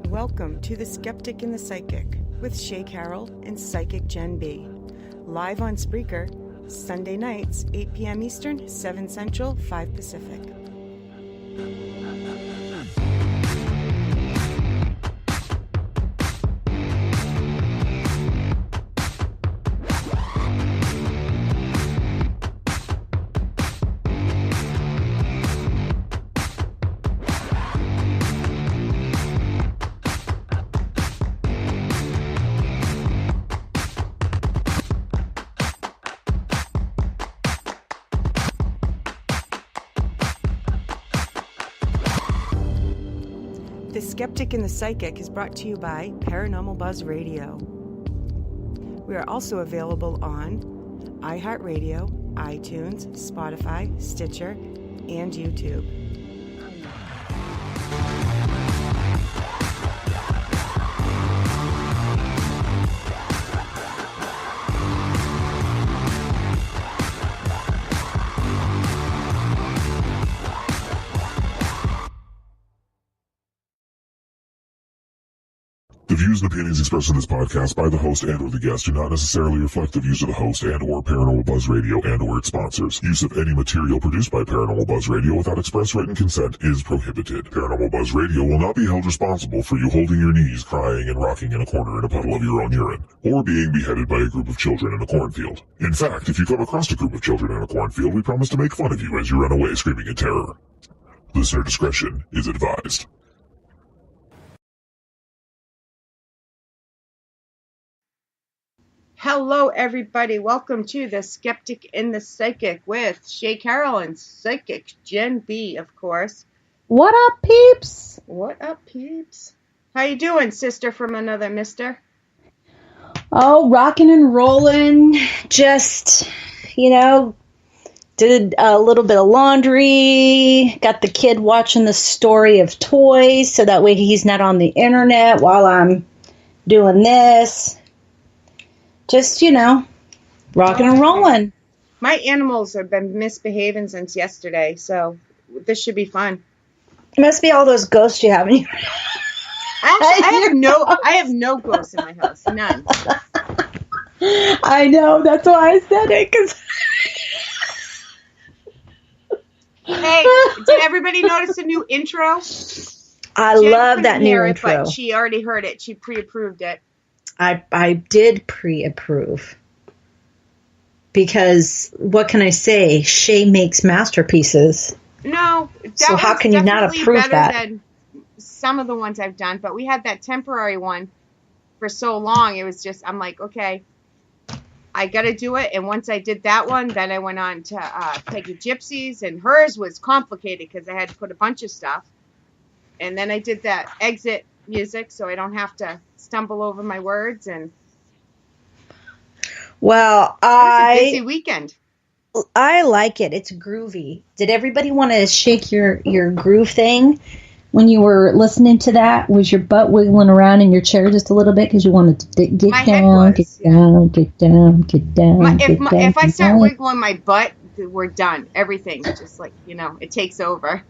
Welcome to The Skeptic and the Psychic with Shea and Psychic Gen B. Live on Spreaker, Sunday nights, 8 p.m. Eastern, 7 Central, 5 Pacific. The Skeptic and the Psychic is brought to you by Paranormal Buzz Radio. We are also available on iHeartRadio, iTunes, Spotify, Stitcher, and YouTube. The views and opinions expressed in this podcast by the host and or the guest do not necessarily reflect the views of the host and or Paranormal Buzz Radio and or its sponsors. Use of any material produced by Paranormal Buzz Radio without express written consent is prohibited. Paranormal Buzz Radio will not be held responsible for you holding your knees, crying, and rocking in a corner in a puddle of your own urine, or being beheaded by a group of children in a cornfield. In fact, if you come across a group of children in a cornfield, we promise to make fun of you as you run away screaming in terror. Listener discretion is advised. Hello, everybody. Welcome to The Skeptic and the Psychic with Shea and Psychic Gen B, of course. What up, peeps? What up, peeps? How you doing, sister from another mister? Oh, rocking and rolling. Just, did a little bit of laundry. Got the kid watching the story of toys, so that way he's not on the internet while I'm doing this. Just, rocking and rolling. My animals have been misbehaving since yesterday, so this should be fun. It must be all those ghosts you have in your I have no ghosts in my house. None. I know. That's why I said it. Hey, did everybody notice the new intro? I love that new intro. But she already heard it. She pre-approved it. I did pre-approve. Because, what can I say? Shea makes masterpieces. No. So how can you not approve that? Than some of the ones I've done, but we had that temporary one for so long. It was just, I'm like, okay, I got to do it. And once I did that one, then I went on to Peggy Gypsy's, and hers was complicated because I had to put a bunch of stuff. And then I did that exit music so I don't have to stumble over my words. And well, it was a busy weekend. I like it. It's groovy. Did everybody want to shake your groove thing when you were listening to that? Was your butt wiggling around in your chair just a little bit because you wanted to get down, get down, get down, get down? If I start wiggling my butt, we're done. Everything just like, it takes over.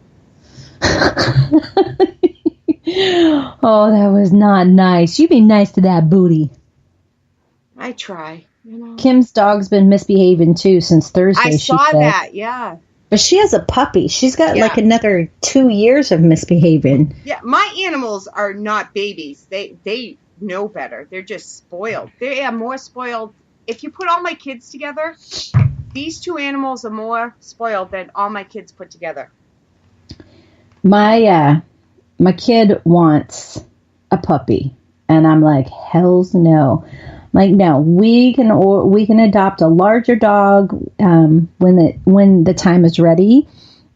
Oh, that was not nice. You be nice to that booty. I try. Kim's dog's been misbehaving too since Thursday. I saw that, yeah. But she has a puppy. She's got like another 2 years of misbehaving. Yeah, my animals are not babies. They know better. They're just spoiled. They are more spoiled. If you put all my kids together, these two animals are more spoiled than all my kids put together. My kid wants a puppy, and I'm like, hell's no. Like, no, we can adopt a larger dog when the time is ready,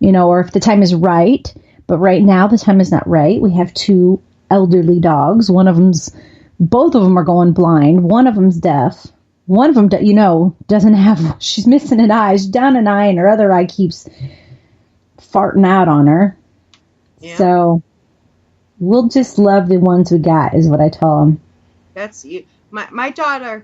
or if the time is right. But right now, the time is not right. We have two elderly dogs. One of them's Both of them are going blind. One of them's deaf. One of them, doesn't have, she's missing an eye. She's down an eye, and her other eye keeps farting out on her. Yeah. So we'll just love the ones we got, is what I tell them. That's you. My daughter,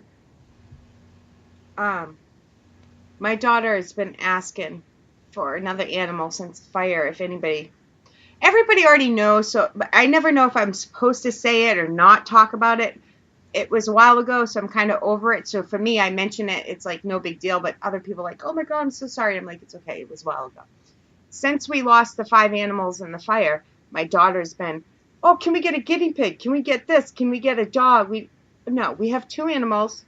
my daughter has been asking for another animal since fire. If everybody already knows, so I never know if I'm supposed to say it or not talk about it. It was a while ago, so I'm kind of over it. So for me, I mention it. It's like no big deal. But other people are like, oh my God, I'm so sorry. I'm like, it's okay. It was a while ago. Since we lost the 5 animals in the fire, my daughter's been, oh, can we get a guinea pig? Can we get this? Can we get a dog? No, we have 2 animals.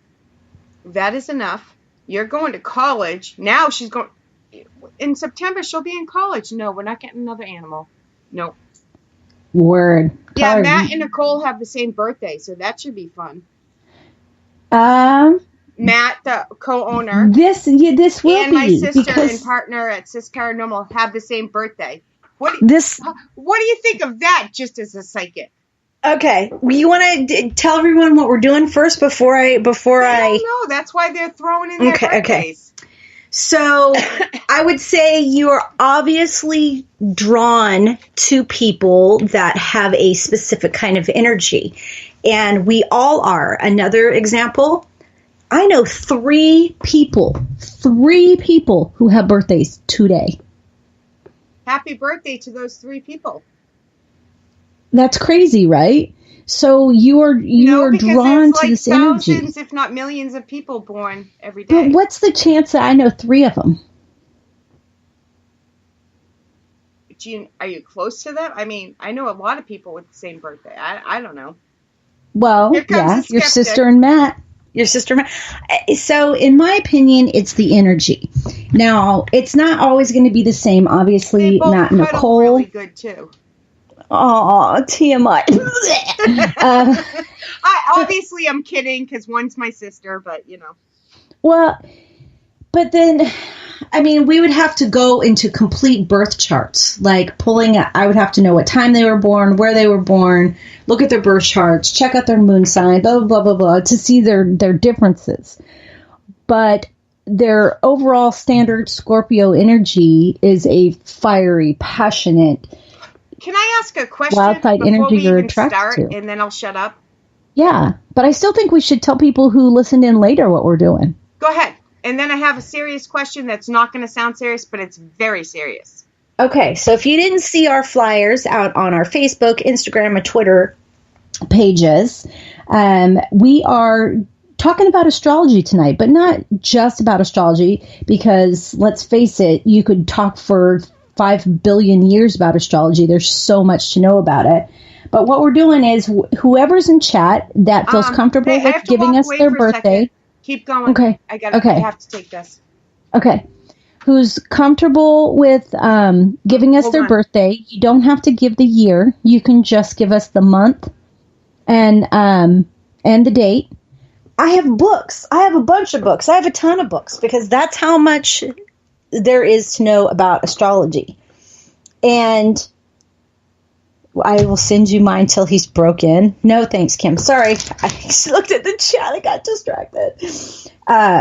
That is enough. You're going to college. Now she's going, in September, she'll be in college. No, we're not getting another animal. No. Word. Yeah, Matt and Nicole have the same birthday, so that should be fun. Matt, the co-owner, this will and be, my sister and partner at Cis Paranormal have the same birthday. What do you think of that? Just as a psychic. Okay, you want to tell everyone what we're doing first before I don't know. That's why they're throwing in their birthdays. Okay. So I would say you are obviously drawn to people that have a specific kind of energy. And we all are. Another example, I know 3 people who have birthdays today. Happy birthday to those 3 people. That's crazy, right? So you are drawn to this energy. Thousands, if not millions, of people born every day. But what's the chance that I know 3 of them? Are you close to them? I mean, I know a lot of people with the same birthday. I don't know. Well, yeah, your sister and Matt. So, in my opinion, it's the energy. Now, it's not always going to be the same. Obviously, Matt and Nicole. Really good too. Oh, TMI. Obviously, I'm kidding because one's my sister, but Well, but then, I mean, we would have to go into complete birth charts, like I would have to know what time they were born, where they were born, look at their birth charts, check out their moon sign, blah, blah, blah, blah, to see their differences. But their overall standard Scorpio energy is a fiery, passionate, Can I ask a question wild-side energy you're attracted to? And then I'll shut up. Yeah, but I still think we should tell people who listened in later what we're doing. Go ahead. And then I have a serious question that's not going to sound serious, but it's very serious. Okay, so if you didn't see our flyers out on our Facebook, Instagram, and Twitter pages, we are talking about astrology tonight, but not just about astrology, because let's face it, you could talk for 5 billion years about astrology. There's so much to know about it. But what we're doing is whoever's in chat that feels comfortable with giving us their birthday. Keep going. Okay. I have to take this. Okay. Who's comfortable with giving us their birthday. You don't have to give the year. You can just give us the month and the date. I have books. I have a bunch of books. I have a ton of books because that's how much there is to know about astrology. And I will send you mine till he's broken. No, thanks, Kim. Sorry. I just looked at the chat. I got distracted.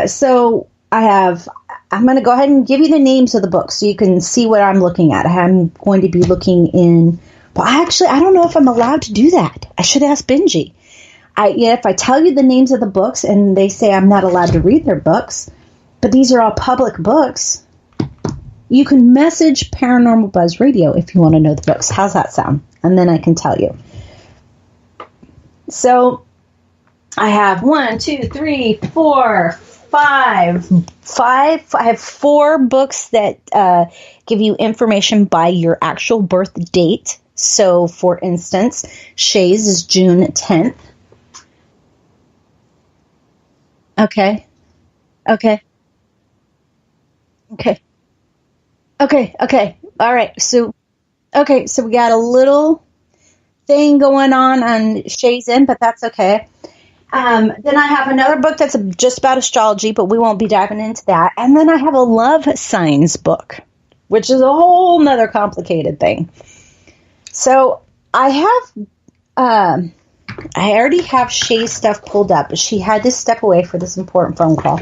So I'm going to go ahead and give you the names of the books so you can see what I'm looking at. I'm going to be looking in, well, actually, I don't know if I'm allowed to do that. I should ask Benji. If I tell you the names of the books and they say I'm not allowed to read their books, but these are all public books, you can message Paranormal Buzz Radio if you want to know the books. How's that sound? And then I can tell you. So I have 1, 2, 3, 4, 5. I have 4 books that give you information by your actual birth date. So, for instance, Shea's is June 10th. Okay. All right. So we got a little thing going on Shea's end, but that's okay. Then I have another book that's just about astrology, but we won't be diving into that. And then I have a love signs book, which is a whole nother complicated thing. So I have I already have Shea's stuff pulled up, but she had to step away for this important phone call.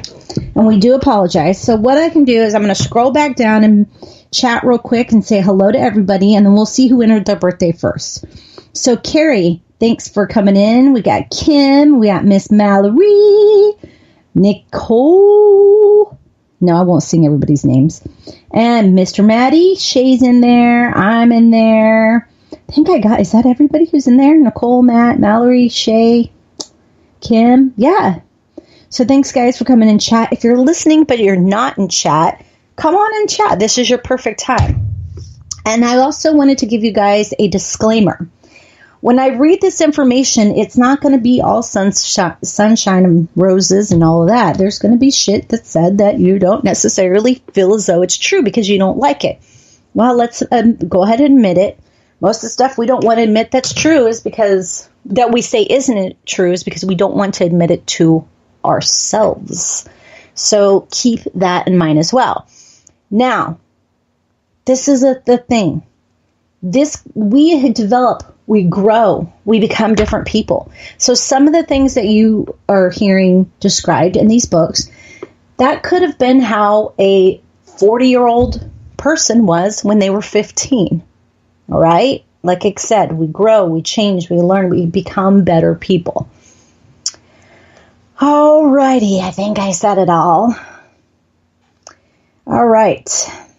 And we do apologize. So what I can do is I'm going to scroll back down and chat real quick and say hello to everybody, and then we'll see who entered their birthday first. So Carrie, thanks for coming in. We got Kim. We got Miss Mallory. Nicole. No, I won't sing everybody's names. And Mr. Maddie. Shay's in there. I'm in there. I think is that everybody who's in there? Nicole, Matt, Mallory, Shay, Kim. Yeah. So thanks, guys, for coming in chat. If you're listening but you're not in chat, come on and chat. This is your perfect time. And I also wanted to give you guys a disclaimer. When I read this information, it's not going to be all sunshine and roses and all of that. There's going to be shit that's said that you don't necessarily feel as though it's true because you don't like it. Well, let's go ahead and admit it. Most of the stuff we don't want to admit that's true is because that we say isn't true is because we don't want to admit it to ourselves. So keep that in mind as well. Now, this is the thing. We develop, we grow, we become different people. So some of the things that you are hearing described in these books, that could have been how a 40-year-old person was when they were 15. All right? Like I said, we grow, we change, we learn, we become better people. All righty, I think I said it all. All right.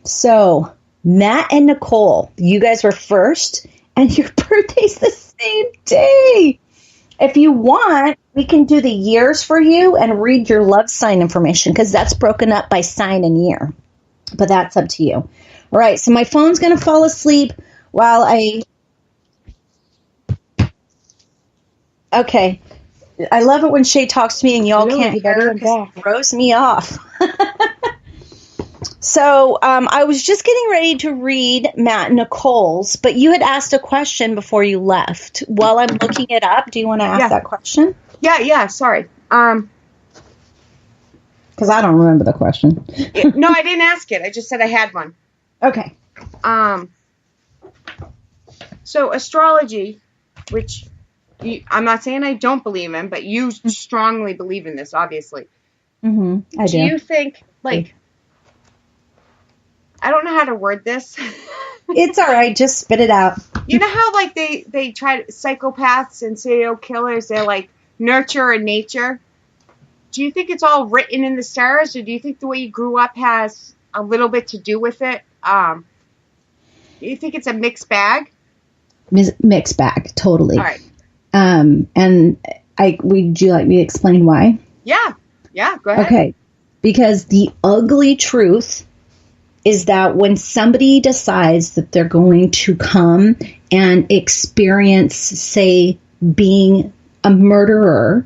So, Matt and Nicole, you guys were first, and your birthday's the same day. If you want, we can do the years for you and read your love sign information, because that's broken up by sign and year. But that's up to you. All right, so my phone's going to fall asleep while Okay. I love it when Shay talks to me and y'all can't hear her because it throws me off. So I was just getting ready to read Matt and Nicole's, but you had asked a question before you left. While I'm looking it up, do you want to ask that question? Yeah, sorry. Because I don't remember the question. No, I didn't ask it. I just said I had one. Okay. So astrology, which I'm not saying I don't believe in, but you strongly believe in this, obviously. Mm-hmm. I do. Do you think, I don't know how to word this. It's all right. Just spit it out. You know how, they try psychopaths and serial killers, they're nurture and nature? Do you think it's all written in the stars, or do you think the way you grew up has a little bit to do with it? Do you think it's a mixed bag? Mixed bag, totally. All right. And would you like me to explain why? Yeah, go ahead. Okay, because the ugly truth is that when somebody decides that they're going to come and experience, say, being a murderer,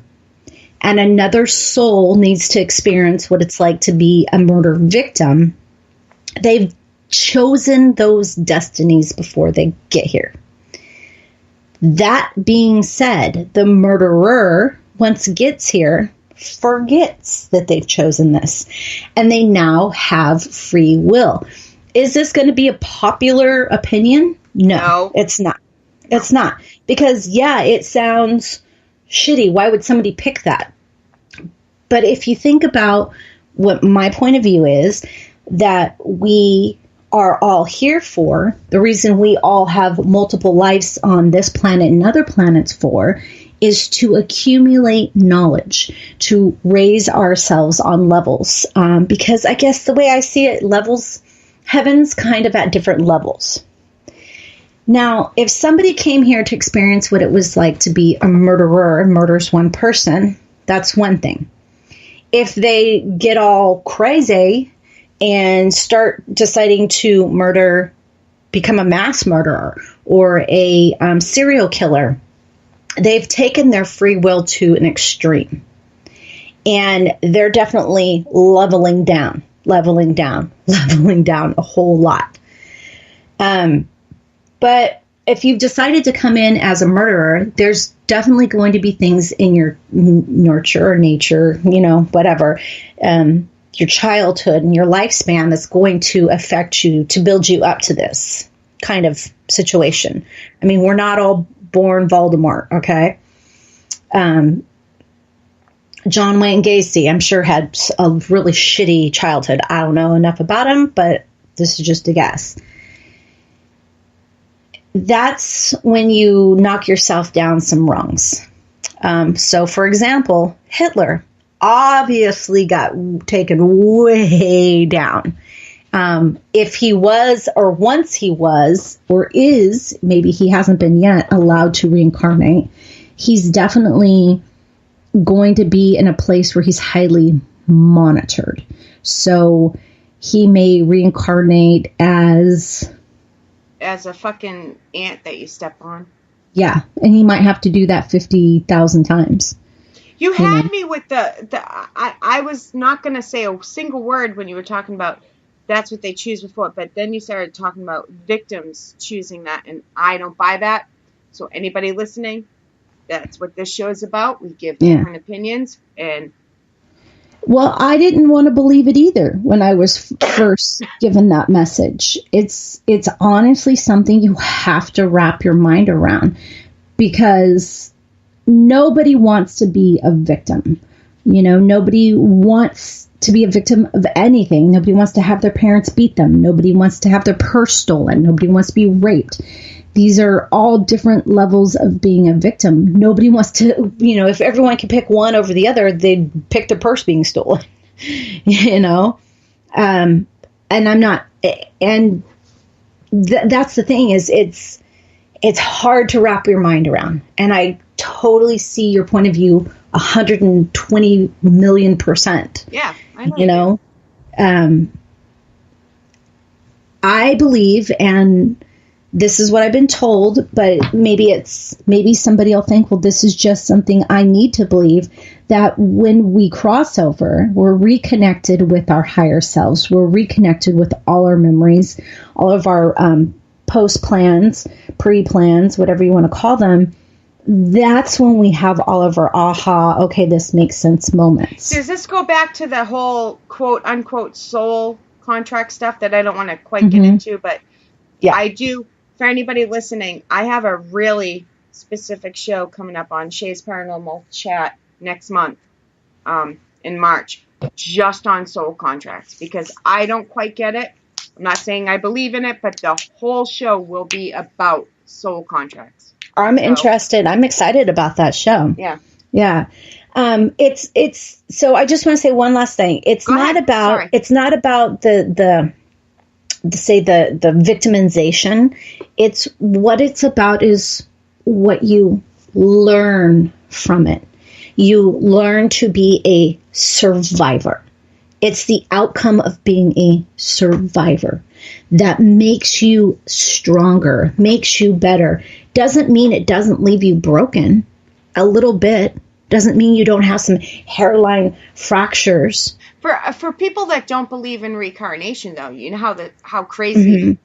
and another soul needs to experience what it's like to be a murder victim, they've chosen those destinies before they get here. That being said, the murderer, once it gets here, forgets that they've chosen this, and they now have free will. Is this going to be a popular opinion? No, it's not. It's not. Because, it sounds shitty. Why would somebody pick that? But if you think about what my point of view is, that we are all here for, the reason we all have multiple lives on this planet and other planets for, is to accumulate knowledge, to raise ourselves on levels. Because I guess the way I see it, heaven's kind of at different levels. Now, if somebody came here to experience what it was like to be a murderer and murders one person, that's one thing. If they get all crazy and start deciding to become a mass murderer or a serial killer, they've taken their free will to an extreme. And they're definitely leveling down a whole lot. But if you've decided to come in as a murderer, there's definitely going to be things in your nurture or nature, whatever, your childhood and your lifespan that's going to affect you to build you up to this kind of situation. I mean, we're not all born Voldemort, okay? John Wayne Gacy, I'm sure, had a really shitty childhood. I don't know enough about him, but this is just a guess. That's when you knock yourself down some rungs. So, for example, Hitler obviously got taken way down. If he was, or once he was, or is, maybe he hasn't been yet, allowed to reincarnate, he's definitely going to be in a place where he's highly monitored. So he may reincarnate as a fucking ant that you step on. Yeah, and he might have to do that 50,000 times. You had me with I was not going to say a single word when you were talking about that's what they choose before, but then you started talking about victims choosing that, and I don't buy that. So anybody listening, that's what this show is about. We give different opinions, and well, I didn't want to believe it either when I was first given that message. It's honestly something you have to wrap your mind around, because nobody wants to be a victim. You know, nobody wants to be a victim of anything. Nobody wants to have their parents beat them. Nobody wants to have their purse stolen. Nobody wants to be raped. These are all different levels of being a victim. Nobody wants to, you know, if everyone could pick one over the other, they'd pick their purse being stolen, you know? And I'm not, and that's the thing is it's hard to wrap your mind around. And I totally see your point of view 120 million %. Yeah. I know you know, I believe, and this is what I've been told, but maybe somebody will think, well, this is just something I need to believe, that when we cross over, we're reconnected with our higher selves. We're reconnected with all our memories, all of our post plans, pre-plans, whatever you want to call them. That's when we have all of our aha, okay, this makes sense moments. Does this go back to the whole quote unquote soul contract stuff that I don't want to quite get into, but yeah, I do. For anybody listening, I have a really specific show coming up on Shea's Paranormal Chat next month, in March, just on soul contracts, because I don't quite get it. I'm not saying I believe in it, but the whole show will be about soul contracts. I'm interested. I'm excited about that show. Yeah. Yeah. It's so I just want to say one last thing. It's not about the victimization. It's what it's about is what you learn from it. You learn to be a survivor. It's the outcome of being a survivor that makes you stronger, makes you better. Doesn't mean it doesn't leave you broken a little bit. Doesn't mean you don't have some hairline fractures. For people that don't believe in reincarnation, though, you know how crazy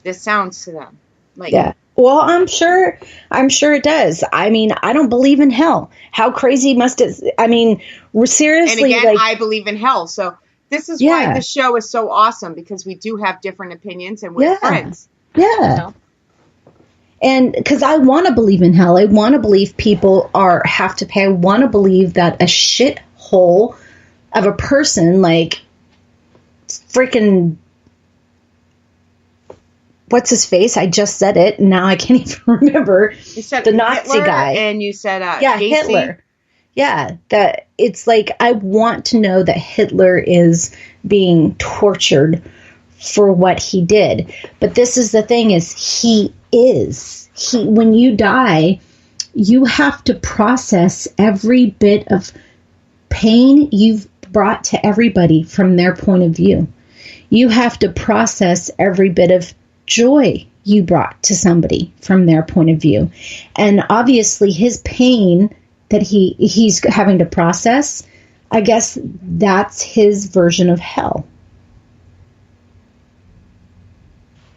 this sounds to them. Like, yeah. Well, I'm sure it does. I mean, I don't believe in hell. How crazy must it? I mean, we're seriously. And again, I believe in hell. So this is why the show is so awesome, because we do have different opinions and we're friends. Yeah. You know? And because I want to believe in hell, I want to believe people have to pay. I want to believe that a shithole of a person, like freaking, what's his face? I just said it. And now I can't even remember. You said the Nazi Hitler, guy. and you said Gacy. Hitler. Yeah, that it's like I want to know that Hitler is being tortured for what he did. But this is the thing: is he when you die, you have to process every bit of pain you've brought to everybody from their point of view. You have to process every bit of joy you brought to somebody from their point of view. And obviously his pain that he's having to process, I guess that's his version of hell.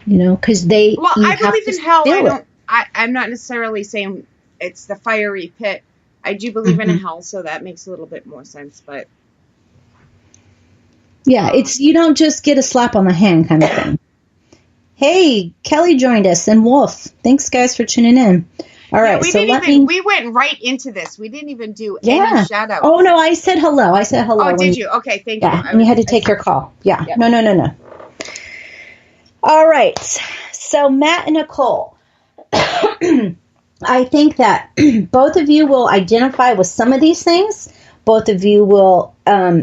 You know, because I believe in hell. I'm not necessarily saying it's the fiery pit. I do believe in a hell, so that makes a little bit more sense. But yeah, it's you don't just get a slap on the hand kind of thing. Hey, Kelly joined us, and Wolf. Thanks, guys, for tuning in. All right. We so we went right into this. We didn't even do any shout outs. Oh, no, I said hello. Oh, did you? Okay, thank you. And you had to take your call. Yeah. Yep. No. All right. So Matt and Nicole, I think that both of you will identify with some of these things. Both of you will,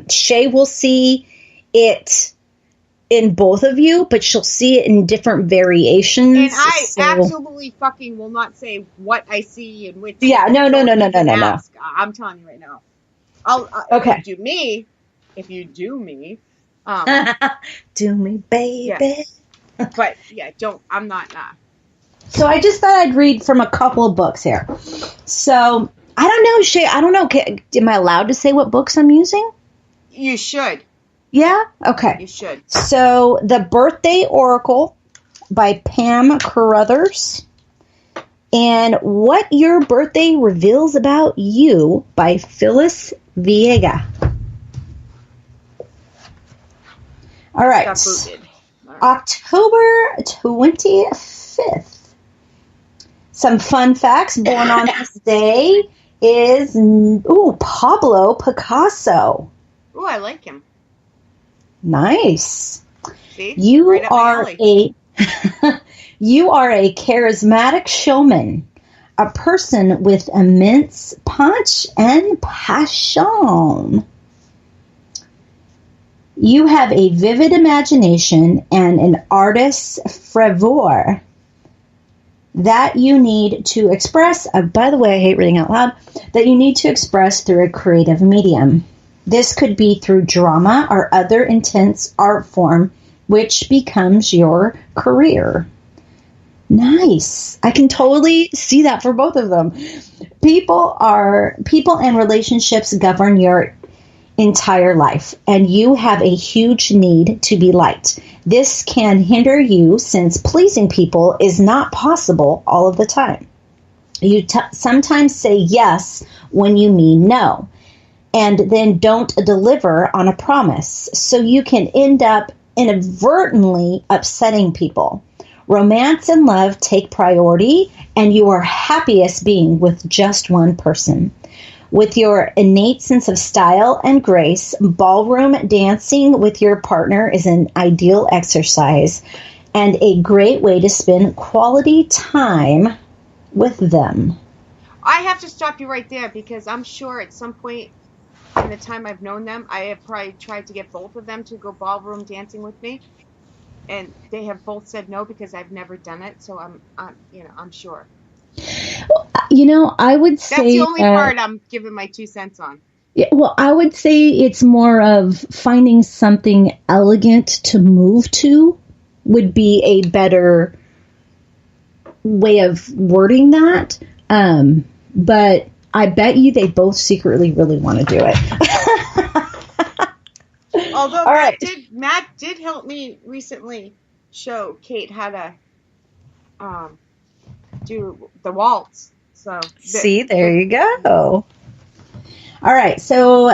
Shea will see it in both of you, but she'll see it in different variations. And I absolutely fucking will not say what I see and which. Yeah, no. I'm telling you right now. Okay. If you do me. Do me, baby. Yeah. But yeah, I'm not. So I just thought I'd read from a couple of books here. So I don't know, Shea. I don't know. Am I allowed to say what books I'm using? You should. Yeah? Okay. You should. So, The Birthday Oracle by Pam Carruthers and What Your Birthday Reveals About You by Phyllis Viega. All right. October 25th. Some fun facts. Born on this day is Pablo Picasso. Ooh, I like him. Nice. See? You are a charismatic showman, a person with immense punch and passion. You have a vivid imagination and an artist's fervor that you need to express. By the way, I hate reading out loud. That you need to express through a creative medium. This could be through drama or other intense art form, which becomes your career. Nice. I can totally see that for both of them. People and relationships govern your entire life, and you have a huge need to be liked. This can hinder you since pleasing people is not possible all of the time. You sometimes say yes when you mean no, and then don't deliver on a promise. So you can end up inadvertently upsetting people. Romance and love take priority, and you are happiest being with just one person. With your innate sense of style and grace, ballroom dancing with your partner is an ideal exercise and a great way to spend quality time with them. I have to stop you right there because I'm sure at some point in the time I've known them, I have probably tried to get both of them to go ballroom dancing with me, and they have both said no because I've never done it. So I'm sure. Well, I would say that's the only part I'm giving my 2 cents on. Yeah, well, I would say it's more of finding something elegant to move to would be a better way of wording that. But I bet you they both secretly really want to do it. Although Matt did help me recently show Kate how to do the waltz. So see, there you go. All right, so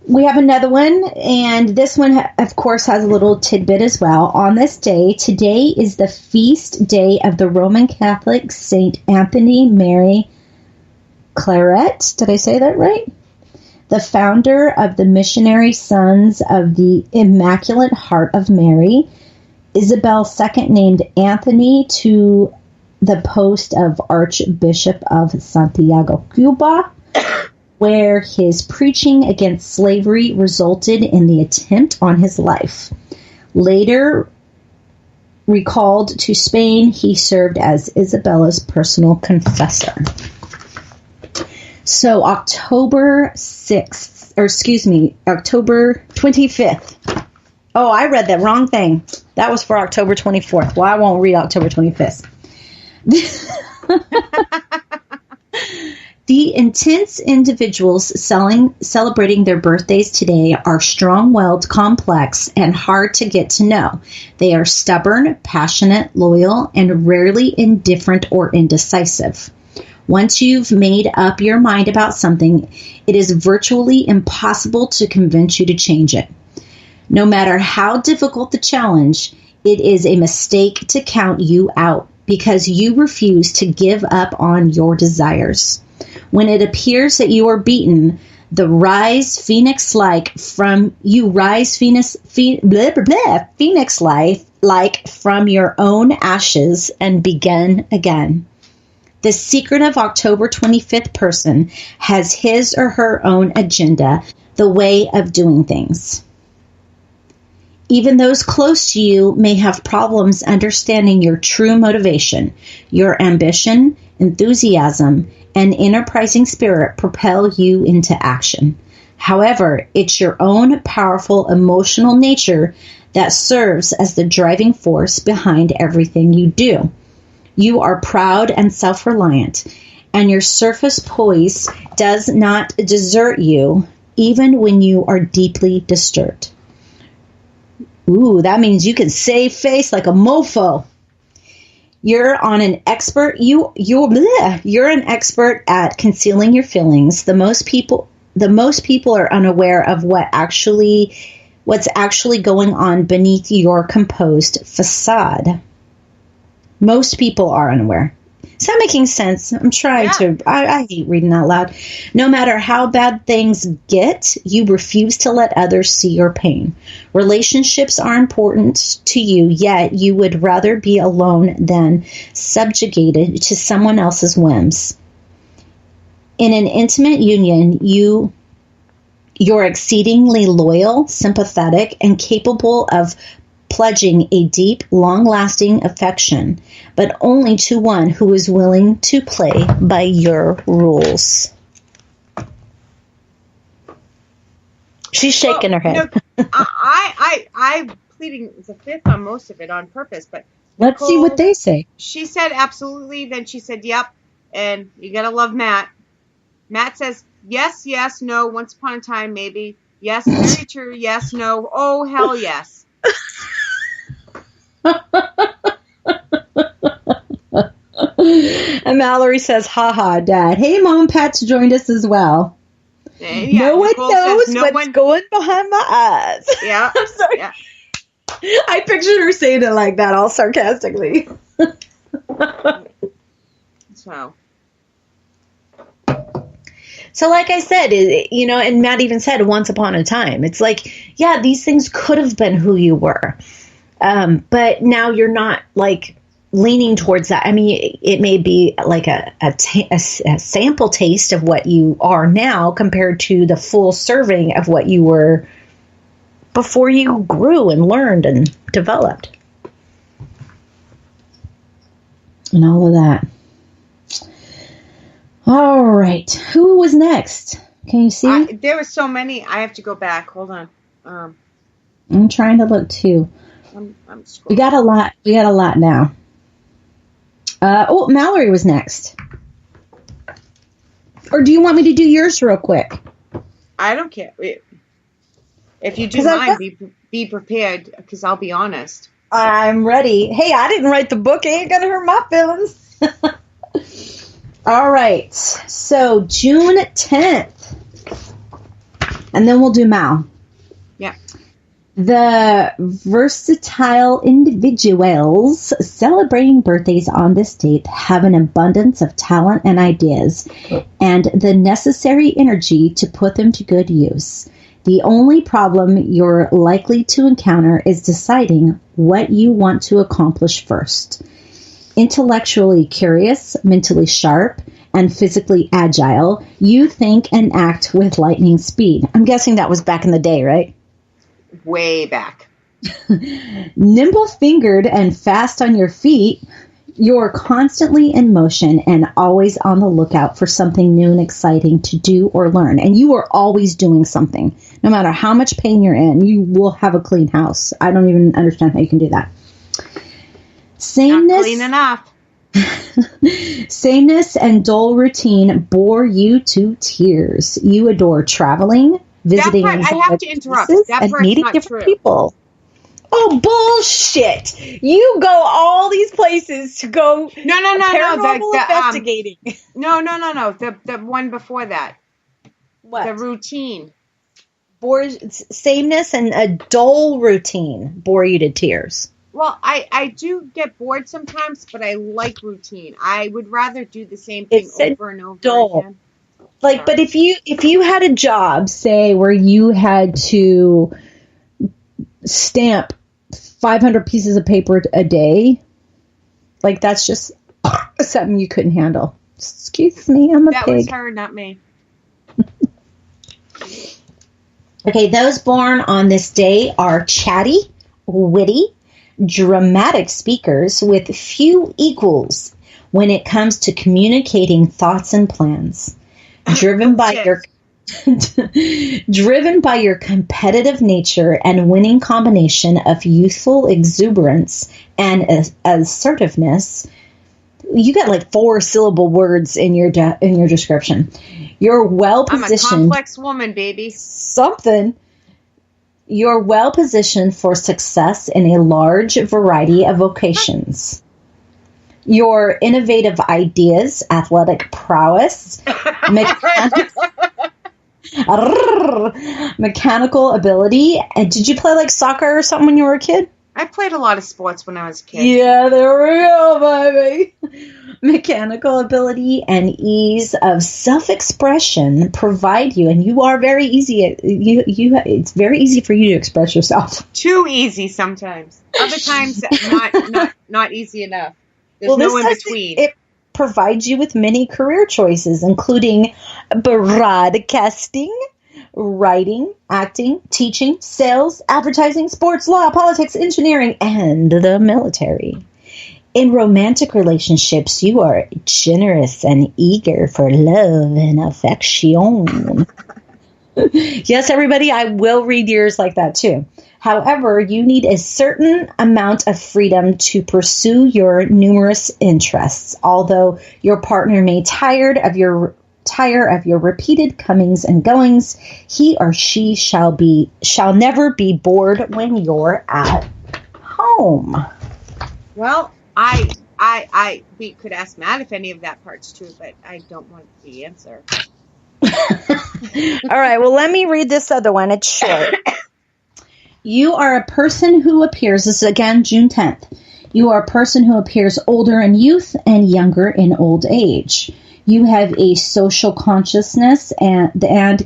we have another one, and this one, of course, has a little tidbit as well. On this day, today is the feast day of the Roman Catholic Saint Anthony Mary Claret. Did I say that right? The founder of the Missionary Sons of the Immaculate Heart of Mary. Isabel II named Anthony to the post of Archbishop of Santiago, Cuba, where his preaching against slavery resulted in the attempt on his life. Later recalled to Spain, he served as Isabella's personal confessor. So October 25th. Oh, I read that wrong thing. That was for October 24th. Well, I won't read October 25th. The intense individuals celebrating their birthdays today are strong-willed, complex, and hard to get to know. They are stubborn, passionate, loyal, and rarely indifferent or indecisive. Once you've made up your mind about something, it is virtually impossible to convince you to change it. No matter how difficult the challenge, it is a mistake to count you out. because you refuse to give up on your desires. When it appears that you are beaten, the rise phoenix-like from you rise phoenix-like from your own ashes and begin again. The secret of October 25th person has his or her own agenda, the way of doing things. Even those close to you may have problems understanding your true motivation. Your ambition, enthusiasm, and enterprising spirit propel you into action. However, it's your own powerful emotional nature that serves as the driving force behind everything you do. You are proud and self-reliant, and your surface poise does not desert you even when you are deeply disturbed. Ooh, that means you can save face like a mofo. You're an expert at concealing your feelings. The most people are unaware of what's actually going on beneath your composed facade. Most people are unaware. Is that making sense? I'm trying to. I hate reading out loud. No matter how bad things get, you refuse to let others see your pain. Relationships are important to you, yet you would rather be alone than subjugated to someone else's whims. In an intimate union, you're exceedingly loyal, sympathetic, and capable of pledging a deep, long-lasting affection, but only to one who is willing to play by your rules. She's shaking her head. I'm pleading the fifth on most of it on purpose, but let's see what they say. She said absolutely, then she said yep, and you gotta love Matt. Matt says yes, yes, no, once upon a time, maybe. Yes, very true, yes, no, oh, hell yes. And Mallory says, haha, Dad. Hey, Mom, Pat's joined us as well. Yeah, no one knows what's going behind my eyes. Yeah. I'm sorry. Yeah. I pictured her saying it like that, all sarcastically. So like I said, and Matt even said once upon a time, it's like, yeah, these things could have been who you were. But now you're not like leaning towards that. I mean, it may be like a sample taste of what you are now compared to the full serving of what you were before you grew and learned and developed. And all of that. All right. Who was next? Can you see? There were so many. I have to go back. Hold on. I'm trying to look too. I'm scrolling. We got a lot. We got a lot now. Mallory was next. Or do you want me to do yours real quick? I don't care. If you do mine, be prepared, because I'll be honest. I'm ready. Hey, I didn't write the book. It ain't gonna hurt my feelings. All right. So June 10th. And then we'll do Mal. Yeah. The versatile individuals celebrating birthdays on this date have an abundance of talent and ideas and the necessary energy to put them to good use. The only problem you're likely to encounter is deciding what you want to accomplish first. Intellectually curious, mentally sharp, and physically agile, you think and act with lightning speed. I'm guessing that was back in the day, right? Way back. Nimble-fingered and fast on your feet, you're constantly in motion and always on the lookout for something new and exciting to do or learn. And you are always doing something. No matter how much pain you're in, you will have a clean house. I don't even understand how you can do that. Sameness, not clean enough. Sameness and dull routine bore you to tears. You adore traveling, visiting, I have to interrupt. That and meeting different people. Oh, bullshit! You go all these places to go paranormal investigating. No. The one before that. What? The routine. Sameness and a dull routine bore you to tears. Well, I do get bored sometimes, but I like routine. I would rather do the same thing over and over again. Like, but if you had a job, say, where you had to stamp 500 pieces of paper a day, like, that's just something you couldn't handle. Excuse me, I'm a pig. That was her, not me. Okay, those born on this day are chatty, witty, dramatic speakers with few equals when it comes to communicating thoughts and plans. Driven by your competitive nature and winning combination of youthful exuberance and assertiveness. You got like 4-syllable words in your description. You're well positioned. I'm a complex woman, baby. Something. You're well positioned for success in a large variety of vocations. Your innovative ideas, athletic prowess, mechanical ability. And did you play like soccer or something when you were a kid? I played a lot of sports when I was a kid. Yeah, there we go, baby. Mechanical ability and ease of self-expression provide you, and you are very easy. It's very easy for you to express yourself. Too easy sometimes. Other times, not easy enough. There's no in between. It provides you with many career choices, including broadcasting, writing, acting, teaching, sales, advertising, sports, law, politics, engineering, and the military. In romantic relationships, you are generous and eager for love and affection. Yes, everybody, I will read yours like that too. However, you need a certain amount of freedom to pursue your numerous interests. Although your partner may tire of your repeated comings and goings, he or she shall never be bored when you're at home. Well, we could ask Matt if any of that part's true, but I don't want the answer. All right, well, let me read this other one. It's short. You are a person who appears, this is again June 10th. You are a person who appears older in youth and younger in old age. You have a social consciousness and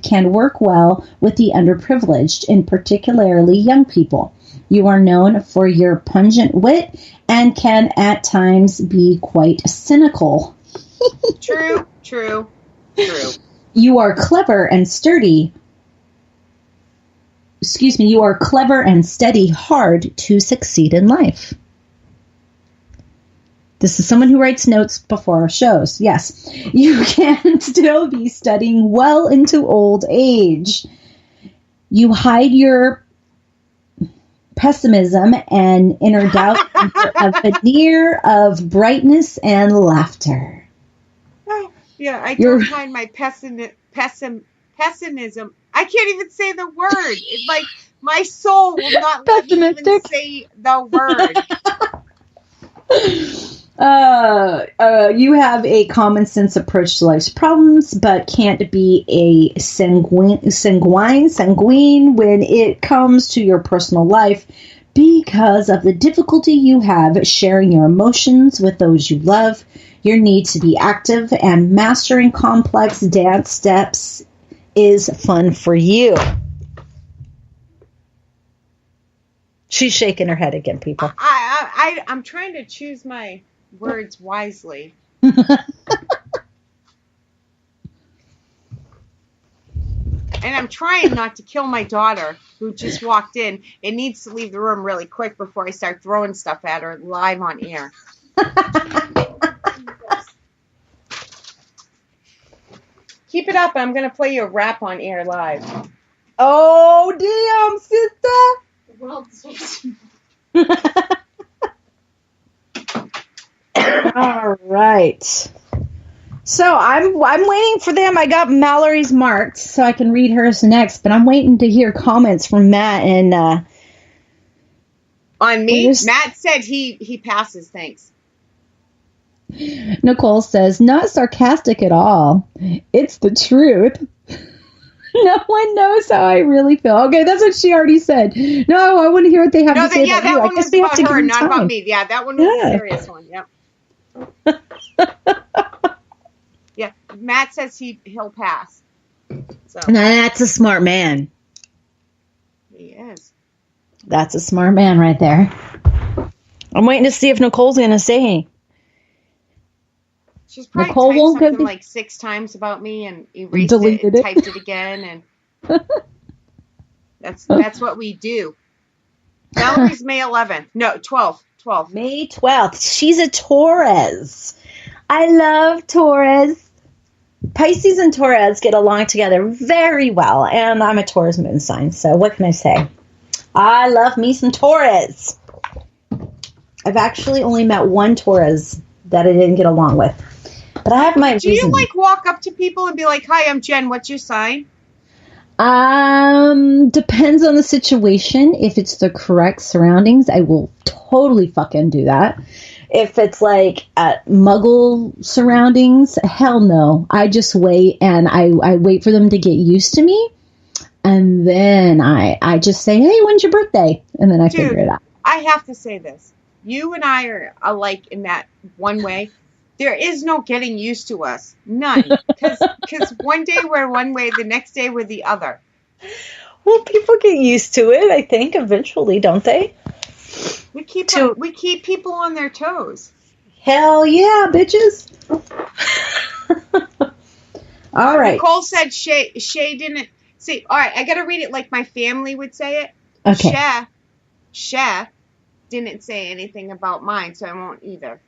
can work well with the underprivileged, and particularly young people. You are known for your pungent wit and can at times be quite cynical. True. You are clever and sturdy. You are clever and steady hard to succeed in life. This is someone who writes notes before our shows. Yes. You can still be studying well into old age. You hide your pessimism and inner doubt under a veneer of brightness and laughter. Yeah, I don't hide my pessimism. I can't even say the word. It's like my soul will not let me even say the word. You have a common sense approach to life's problems, but can't be a sanguine when it comes to your personal life because of the difficulty you have sharing your emotions with those you love. Your need to be active and mastering complex dance steps is fun for you. She's shaking her head again, people. I'm trying to choose my words wisely. And I'm trying not to kill my daughter, who just walked in and needs to leave the room really quick before I start throwing stuff at her live on air. Keep it up. I'm going to play you a rap on air live. Oh, damn, sister. The world's All right. So I'm waiting for them. I got Mallory's marked so I can read hers next, but I'm waiting to hear comments from Matt and on me. Matt said he passes. Thanks. Nicole says, not sarcastic at all. It's the truth. No one knows how I really feel. Okay, that's what she already said. No, I want to hear what they have to say about that you. one was about her, not about me. Yeah, that one was a serious one. Yep. Yeah, Matt says he'll pass. So. Now, that's a smart man. He is. That's a smart man right there. I'm waiting to see if Nicole's going to say. She's probably typed something like 6 times about me and erased it and typed it again. And that's what we do. Valerie's May 11th. No, 12th. May 12th. She's a Taurus. I love Taurus. Pisces and Taurus get along together very well. And I'm a Taurus moon sign. So what can I say? I love me some Taurus. I've actually only met one Taurus that I didn't get along with. But I have my reasons. Do you like walk up to people and be like, "Hi, I'm Jen. What's your sign?" Depends on the situation. If it's the correct surroundings, I will totally fucking do that. If it's like at Muggle surroundings, hell no. I just wait and I wait for them to get used to me. And then I just say, "Hey, when's your birthday?" And then I figure it out. I have to say this. You and I are alike in that one way. There is no getting used to us. None. Because one day we're one way, the next day we're the other. Well, people get used to it, I think, eventually, don't they? We keep people on their toes. Hell yeah, bitches. All right. Nicole said Shea didn't... See, all right, I got to read it like my family would say it. Okay. Shea didn't say anything about mine, so I won't either.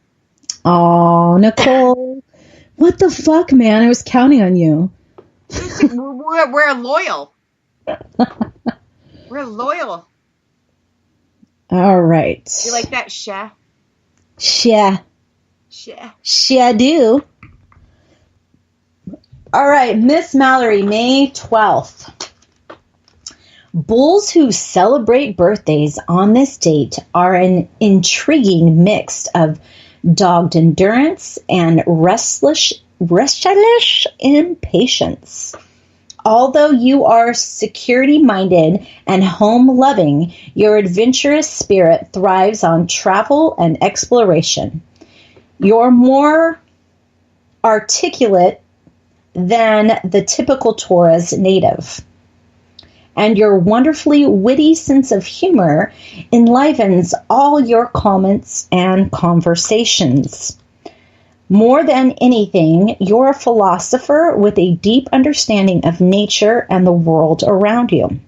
Oh, Nicole. What the fuck, man? I was counting on you. We're loyal. We're loyal. All right. You like that, Shea? Shea. Shea. I do. All right, Miss Mallory, May 12th. Bulls who celebrate birthdays on this date are an intriguing mix of dogged endurance and restless impatience. Although you are security-minded and home-loving, your adventurous spirit thrives on travel and exploration. You're more articulate than the typical Taurus native, and your wonderfully witty sense of humor enlivens all your comments and conversations. More than anything, you're a philosopher with a deep understanding of nature and the world around you.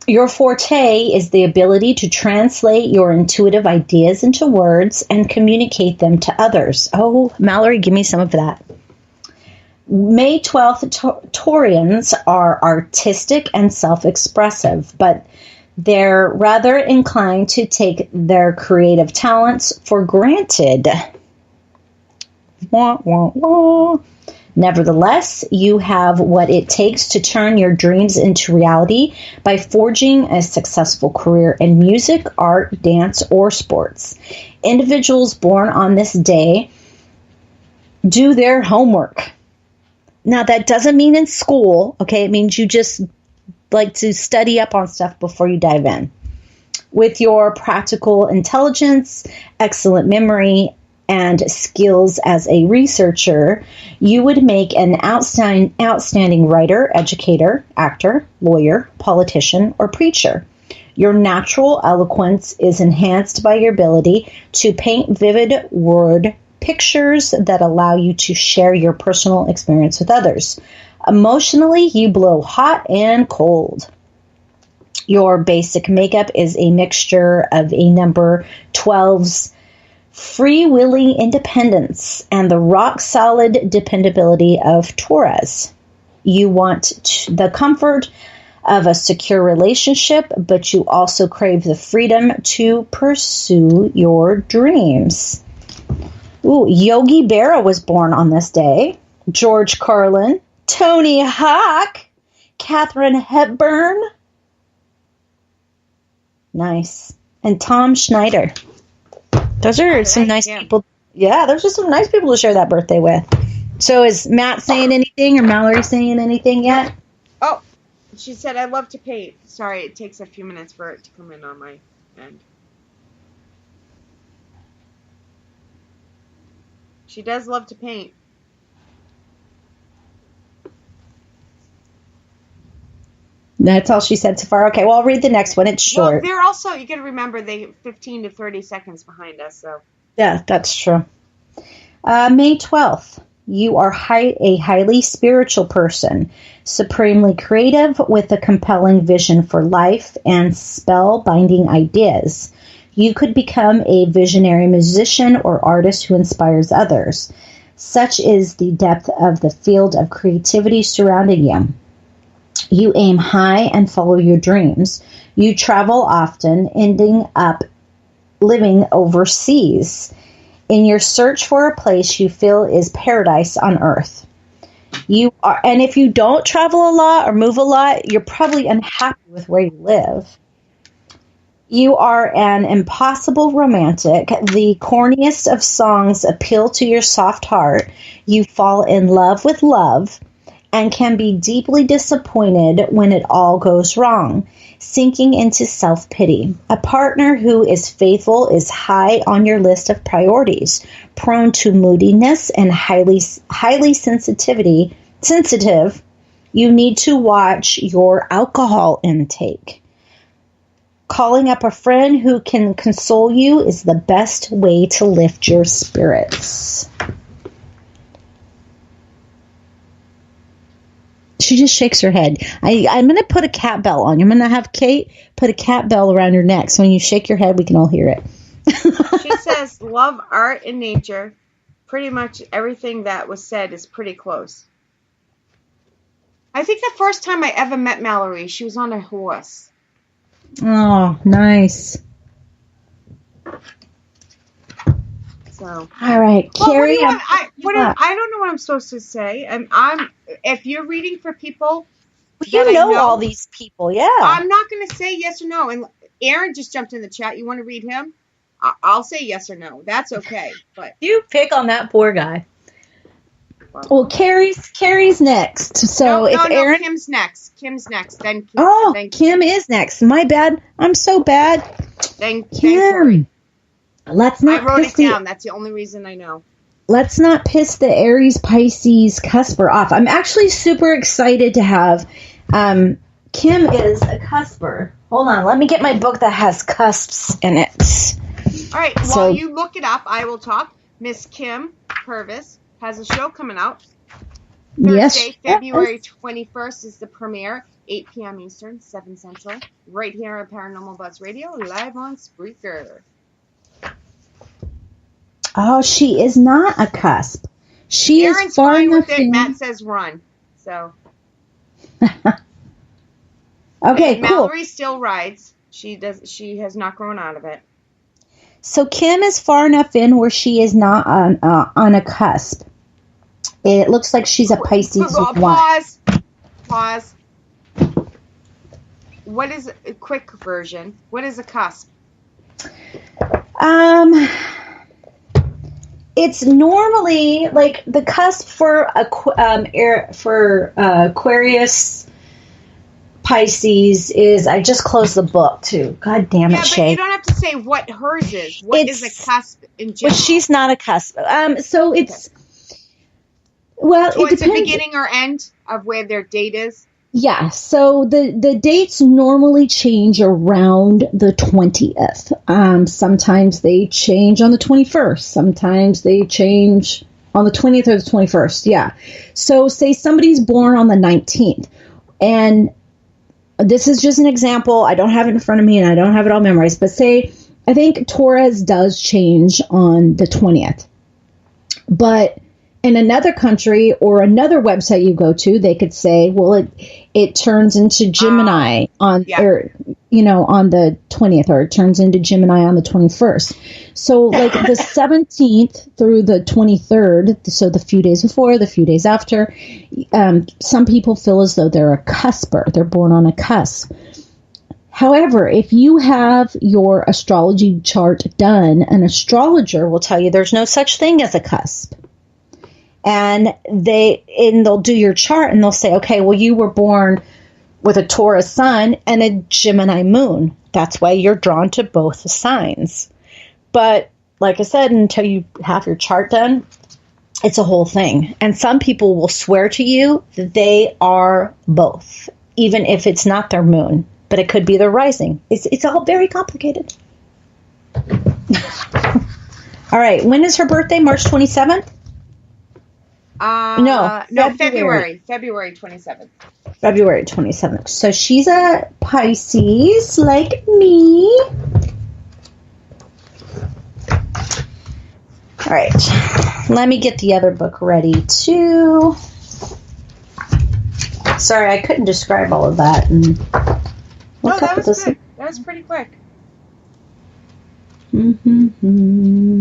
Your forte is the ability to translate your intuitive ideas into words and communicate them to others. Oh, Mallory, give me some of that. May 12th Taurians are artistic and self-expressive, but they're rather inclined to take their creative talents for granted. Wah, wah, wah. Nevertheless, you have what it takes to turn your dreams into reality by forging a successful career in music, art, dance, or sports. Individuals born on this day do their homework. Now, that doesn't mean in school, okay? It means you just like to study up on stuff before you dive in. With your practical intelligence, excellent memory, and skills as a researcher, you would make an outstanding writer, educator, actor, lawyer, politician, or preacher. Your natural eloquence is enhanced by your ability to paint vivid word pictures that allow you to share your personal experience with others. Emotionally, you blow hot and cold. Your basic makeup is a mixture of a number 12's free-willing independence and the rock-solid dependability of Taurus. You want the comfort of a secure relationship, but you also crave the freedom to pursue your dreams. Ooh, Yogi Berra was born on this day. George Carlin, Tony Hawk, Katharine Hepburn. Nice. And Tom Schneider. Those are some nice people. Yeah, those are some nice people to share that birthday with. So is Matt saying anything or Mallory saying anything yet? Oh, she said, I love to paint. Sorry, it takes a few minutes for it to come in on my end. She does love to paint. That's all she said so far. Okay, well, I'll read the next one. It's short. Well, they're also, you got to remember, they 15 to 30 seconds behind us. So yeah, that's true. May 12th. You are a highly spiritual person, supremely creative with a compelling vision for life and spell-binding ideas. You could become a visionary musician or artist who inspires others. Such is the depth of the field of creativity surrounding you. You aim high and follow your dreams. You travel often, ending up living overseas in your search for a place you feel is paradise on earth. You are, and if you don't travel a lot or move a lot, you're probably unhappy with where you live. You are an impossible romantic. The corniest of songs appeal to your soft heart. You fall in love with love and can be deeply disappointed when it all goes wrong, sinking into self-pity. A partner who is faithful is high on your list of priorities, prone to moodiness and highly sensitive. You need to watch your alcohol intake. Calling up a friend who can console you is the best way to lift your spirits. She just shakes her head. I'm going to put a cat bell on you. I'm going to have Kate put a cat bell around your neck. So when you shake your head, we can all hear it. She says, love art and nature. Pretty much everything that was said is pretty close. I think the first time I ever met Mallory, she was on a horse. Oh, nice. So, all right, Carrie. I don't know what I'm supposed to say. I'm if you're reading for people, you know all these people, yeah. I'm not going to say yes or no. And Aaron just jumped in the chat. You want to read him? I'll say yes or no. That's okay. But you pick on that poor guy. Well, Carrie's next. So Aaron, Kim's next. Then Kim is next. My bad. I'm so bad. Then Kim. Let's not. I wrote it down. That's the only reason I know. Let's not piss the Aries Pisces cusper off. I'm actually super excited to have. Kim is a cusper. Hold on. Let me get my book that has cusps in it. All right. While you look it up, I will talk. Miss Kim Purvis has a show coming out. Thursday, February 21st is the premiere. 8 p.m. Eastern, 7 Central. Right here at Paranormal Buzz Radio, live on Spreaker. Oh, she is not a cusp. She Aaron's is far fine enough with it. Matt says run. So. Okay, cool. Mallory still rides. She has not grown out of it. So Kim is far enough in where she is not on a cusp. It looks like she's a Pisces with one. Pause. What is a quick version? What is a cusp? It's normally like the cusp for Aquarius, Pisces is. I just closed the book too. God damn it, Shea. But you don't have to say what hers is. What is a cusp in general? But she's not a cusp. So it's it's a beginning or end of where their date is. Yeah, so the dates normally change around the 20th. Sometimes they change on the 21st. Sometimes they change on the 20th or the 21st. Yeah. So say somebody's born on the 19th. And this is just an example. I don't have it in front of me and I don't have it all memorized. But say, I think Taurus does change on the 20th. But in another country or another website you go to, they could say, well, it turns into Gemini on the 20th, or it turns into Gemini on the 21st. So like the 17th through the 23rd, so the few days before, the few days after, some people feel as though they're a cusper. They're born on a cusp. However, if you have your astrology chart done, an astrologer will tell you there's no such thing as a cusp. And they'll do your chart and they'll say, okay, well, you were born with a Taurus sun and a Gemini moon. That's why you're drawn to both signs. But like I said, until you have your chart done, it's a whole thing. And some people will swear to you that they are both, even if it's not their moon, but it could be their rising. It's all very complicated. All right. When is her birthday? March 27th? No, February 27th. February 27th. So she's a Pisces, like me. All right. Let me get the other book ready, too. Sorry, I couldn't describe all of that. No, that was good. That was pretty quick. Mm-hmm.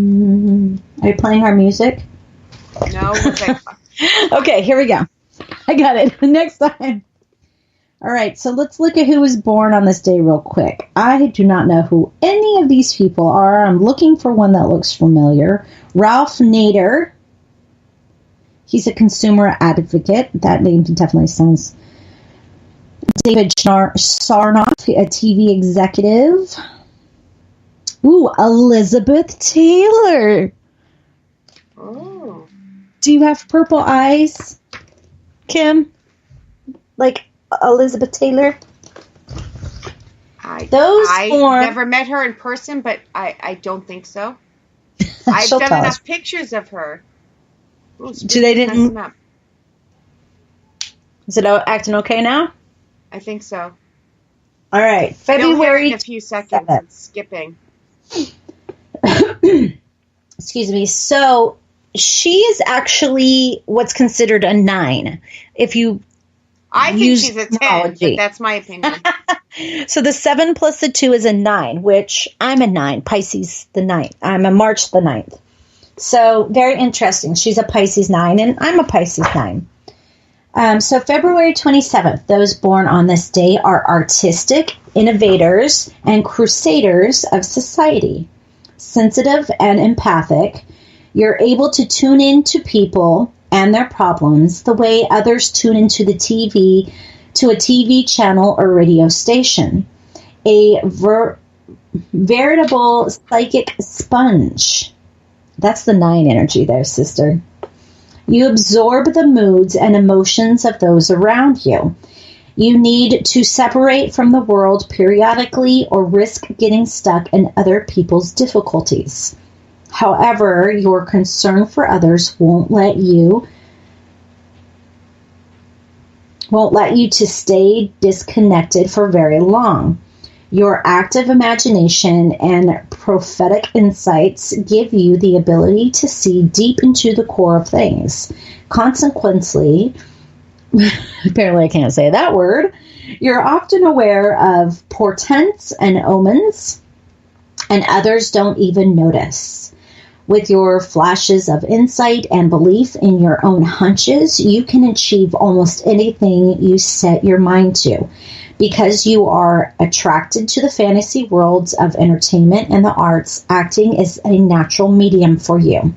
Are you playing our music? No. Okay, here we go. I got it. Next time. All right, so let's look at who was born on this day real quick. I do not know who any of these people are. I'm looking for one that looks familiar. Ralph Nader. He's a consumer advocate. That name definitely sounds. David Sarnoff, a TV executive. Ooh, Elizabeth Taylor. Oh. Do you have purple eyes, Kim? Like Elizabeth Taylor? I born... never met her in person, but I don't think so. I've done enough pictures of her. Ooh, they didn't... Is it acting okay now? I think so. All right. February in a few seconds. It's skipping. Excuse me. So she is actually what's considered a 9. If you I think she's a 10, but that's my opinion. So the 7 plus the 2 is a 9, which I'm a 9. Pisces the 9th. I'm a March the 9th. So very interesting. She's a Pisces 9 and I'm a Pisces 9. So February 27th, those born on this day are artistic, innovators, and crusaders of society. Sensitive and empathic, you're able to tune into people and their problems the way others tune into a TV channel or radio station. A veritable psychic sponge. That's the 9 energy there, sister. You absorb the moods and emotions of those around you. You need to separate from the world periodically or risk getting stuck in other people's difficulties. However, your concern for others won't let you to stay disconnected for very long. Your active imagination and prophetic insights give you the ability to see deep into the core of things. Consequently, apparently I can't say that word, you're often aware of portents and omens, and others don't even notice. With your flashes of insight and belief in your own hunches, you can achieve almost anything you set your mind to. Because you are attracted to the fantasy worlds of entertainment and the arts, acting is a natural medium for you.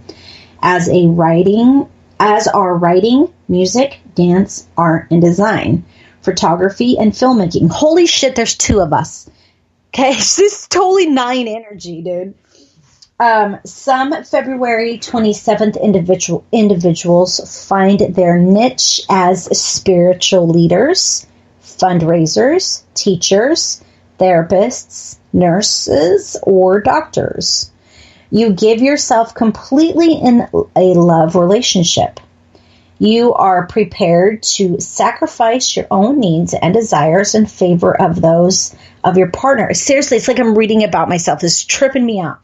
As are writing, music, dance, art, and design, photography, and filmmaking. Holy shit, there's 2 of us. Okay, this is totally 9 energy, dude. Some February 27th individuals find their niche as spiritual leaders, fundraisers, teachers, therapists, nurses, or doctors. You give yourself completely in a love relationship. You are prepared to sacrifice your own needs and desires in favor of those of your partner. Seriously, it's like I'm reading about myself. This is tripping me out.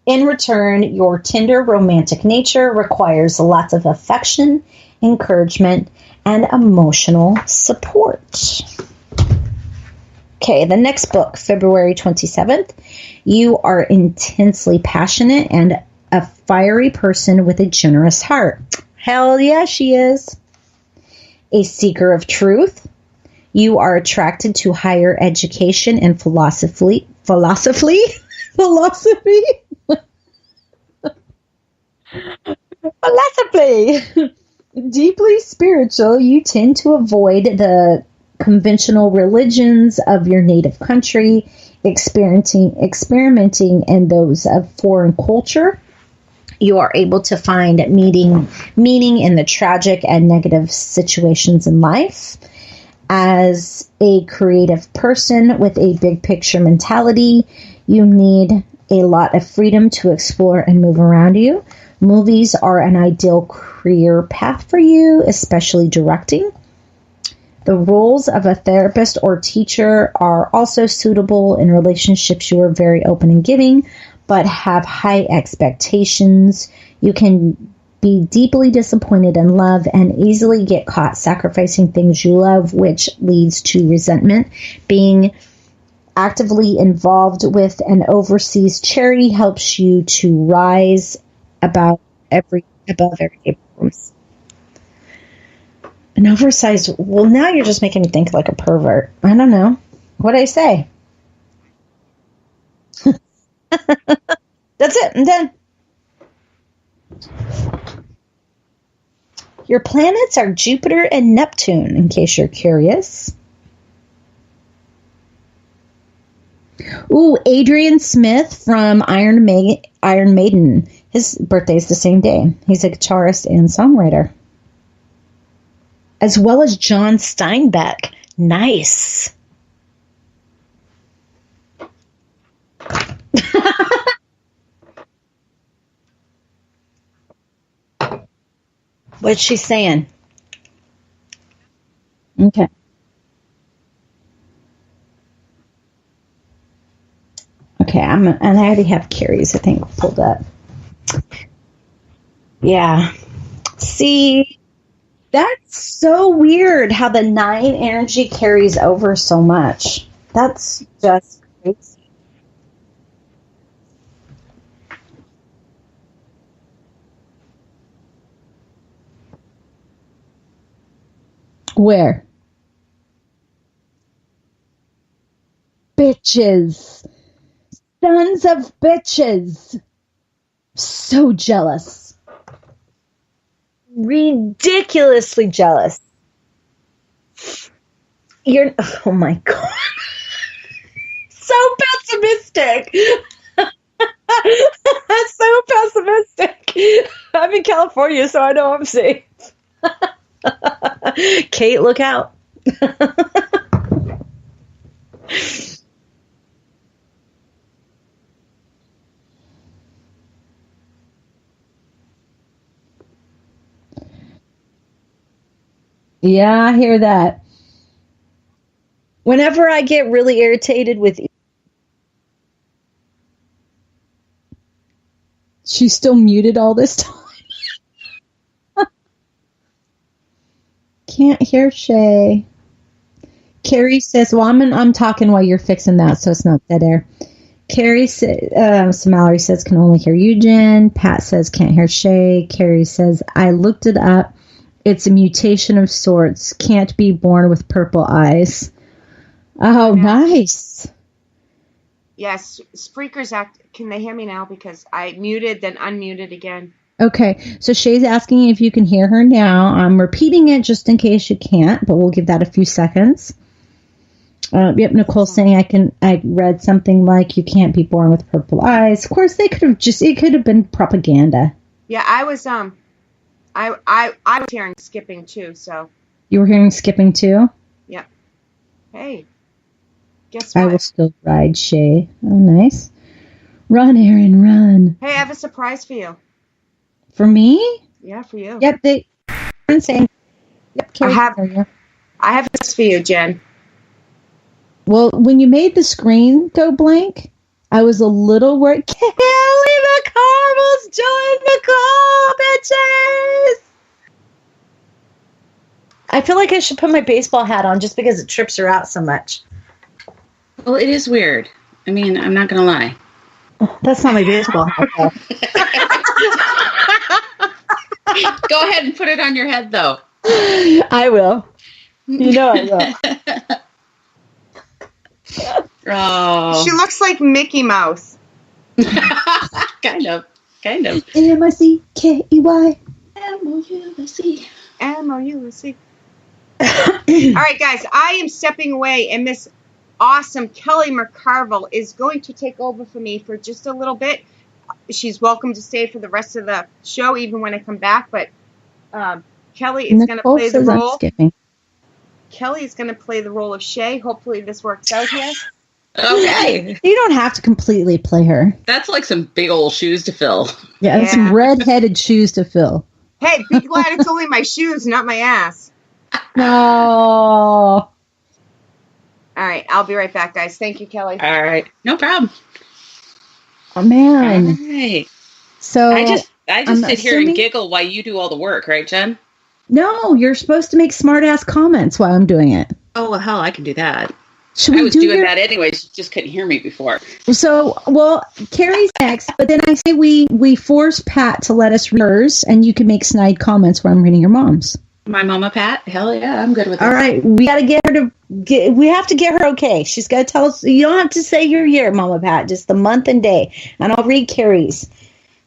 In return, your tender romantic nature requires lots of affection, encouragement, and emotional support. Okay, the next book, February 27th. You are intensely passionate and a fiery person with a generous heart. Hell yeah, she is. A seeker of truth. You are attracted to higher education and philosophy. Deeply spiritual, you tend to avoid the conventional religions of your native country, experimenting in those of foreign culture. You are able to find meaning in the tragic and negative situations in life. As a creative person with a big picture mentality, you need a lot of freedom to explore and move around you. Movies are an ideal career path for you, especially directing. The roles of a therapist or teacher are also suitable. In relationships. You are very open and giving, but have high expectations. You can be deeply disappointed in love and easily get caught sacrificing things you love, which leads to resentment. Being actively involved with an overseas charity helps you to rise above every problems. An oversized. Well, now you're just making me think like a pervert. I don't know. What'd I say? That's it. I'm done. Your planets are Jupiter and Neptune, in case you're curious. Ooh, Adrian Smith from Iron Maiden. His birthday is the same day. He's a guitarist and songwriter. As well as John Steinbeck. Nice. What's she saying? Okay. Okay, and I already have Carrie's, I think, pulled up. Yeah. See, that's so weird how the 9 energy carries over so much. That's just crazy. Where? Bitches. Sons of bitches. So jealous. Ridiculously jealous. Oh my God. So pessimistic. So pessimistic. I'm in California, so I know I'm safe. Kate, look out. Yeah, I hear that. Whenever I get really irritated with... She's still muted all this time. Can't hear Shea. Carrie says, well, I'm talking while you're fixing that, so it's not dead air. Carrie says, so Mallory says, can only hear you, Jen. Pat says, can't hear Shea. Carrie says, I looked it up. It's a mutation of sorts. Can't be born with purple eyes. Oh, nice. Yes, Spreaker's can they hear me now? Because I muted, then unmuted again. Okay, so Shay's asking if you can hear her now. I'm repeating it just in case you can't, but we'll give that a few seconds. Yep, Nicole's saying I read something like you can't be born with purple eyes. Of course, it could have been propaganda. Yeah, I was I was hearing skipping too, so. You were hearing skipping too? Yep. Hey, guess what? I will still ride Shay. Oh, nice. Run, Aaron, run. Hey, I have a surprise for you. For me? Yeah, for you. Yep, saying. Yep, I have this for you, Jen. Well, when you made the screen go blank, I was a little worried. Kelly McCarmel's joined the call, bitches! I feel like I should put my baseball hat on just because it trips her out so much. Well, it is weird. I mean, I'm not going to lie. That's not my baseball hat, though. Go ahead and put it on your head, though. I will. You know I will. Oh. She looks like Mickey Mouse. Kind of. M-I-C-K-E-Y. M-O-U-S-E. MOUSC. All right, guys, I am stepping away, and Miss Awesome Kelly McCarville is going to take over for me for just a little bit. She's welcome to stay for the rest of the show, even when I come back. But Kelly is going to play the role. Kelly is going to play the role of Shea. Hopefully, this works out here. Okay. You don't have to completely play her. That's like some big old shoes to fill. Yeah, that's some red-headed shoes to fill. Hey, be glad it's only my shoes, not my ass. No. All right, I'll be right back, guys. Thank you, Kelly. All right. No problem. Oh, man. All right. So I just sit here and giggle while you do all the work, right, Jen? No, you're supposed to make smart-ass comments while I'm doing it. Oh, well, hell, I can do that. Should I was doing that anyways. You just couldn't hear me before. So, well, Carrie's next, but then I say we force Pat to let us read hers, and you can make snide comments while I'm reading your mom's. My mama Pat? Hell yeah, I'm good with that. All right, we got to get her to we have to get her okay. She's got to tell us. You don't have to say your year, Mama Pat, just the month and day, and I'll read Carrie's.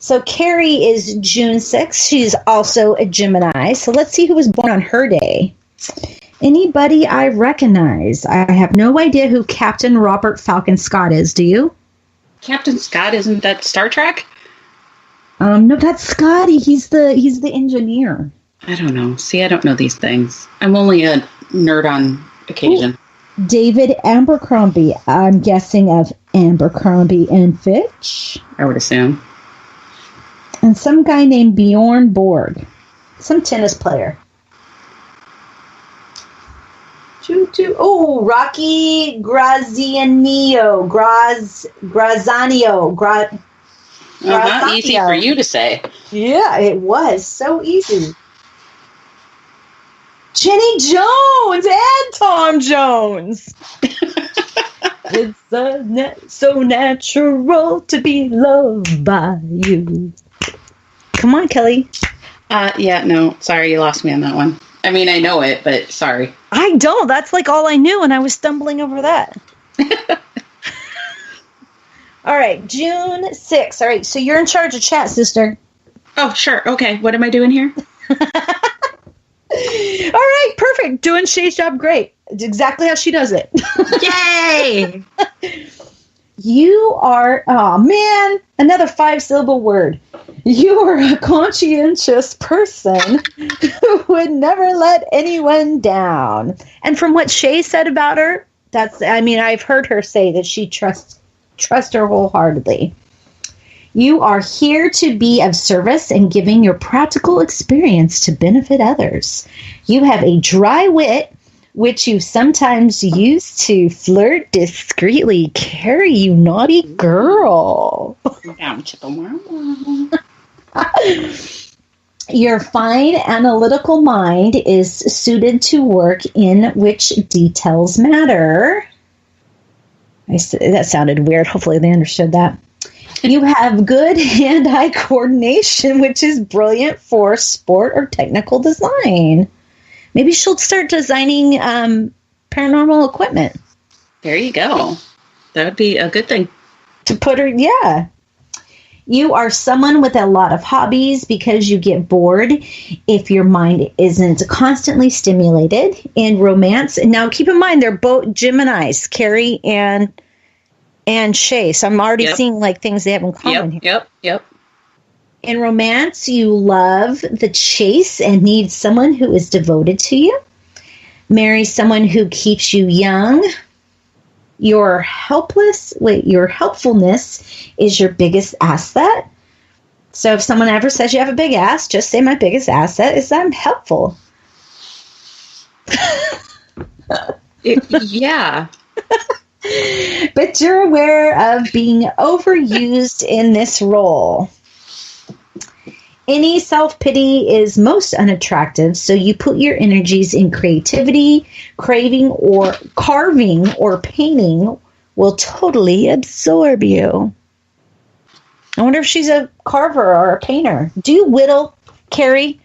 So Carrie is June 6th. She's also a Gemini. So let's see who was born on her day. Anybody I recognize? I have no idea who Captain Robert Falcon Scott is. Do you? Captain Scott, isn't that Star Trek? No, that's Scotty. He's the engineer. I don't know. See, I don't know these things. I'm only a nerd on occasion. Ooh. David Abercrombie. I'm guessing of Abercrombie and Fitch. I would assume. And some guy named Bjorn Borg. Some tennis player. Oh, Rocky Graziano. Easy for you to say. Yeah, it was. So easy. Jenny Jones and Tom Jones. It's so natural to be loved by you. Come on, Kelly. Yeah, no. Sorry, you lost me on that one. I mean, I know it, but sorry. I don't. That's like all I knew, and I was stumbling over that. All right, June 6th. All right, so you're in charge of chat, sister. Oh, sure. Okay, what am I doing here? All right, perfect. Doing Shea's job great. It's exactly how she does it. Yay! You are, oh man, another 5-syllable word. You are a conscientious person who would never let anyone down. And from what Shea said about her, I've heard her say that she trusts her wholeheartedly. You are here to be of service and giving your practical experience to benefit others. You have a dry wit, which you sometimes use to flirt discreetly. Carrie, you naughty girl. Your fine analytical mind is suited to work in which details matter. That sounded weird. Hopefully they understood that. You have good hand-eye coordination, which is brilliant for sport or technical design. Maybe she'll start designing paranormal equipment. There you go. That would be a good thing. To put her, yeah. You are someone with a lot of hobbies because you get bored if your mind isn't constantly stimulated. In romance, and now keep in mind they're both Geminis, Carrie and Shea. So I'm already seeing like things they have in common here. Yep. In romance, you love the chase and need someone who is devoted to you. Marry someone who keeps you young. Your helpfulness is your biggest asset. So if someone ever says you have a big ass, just say my biggest asset is that I'm helpful. Yeah. But you're aware of being overused in this role. Any self-pity is most unattractive, so you put your energies in creativity, carving or painting will totally absorb you. I wonder if she's a carver or a painter. Do you whittle, Carrie?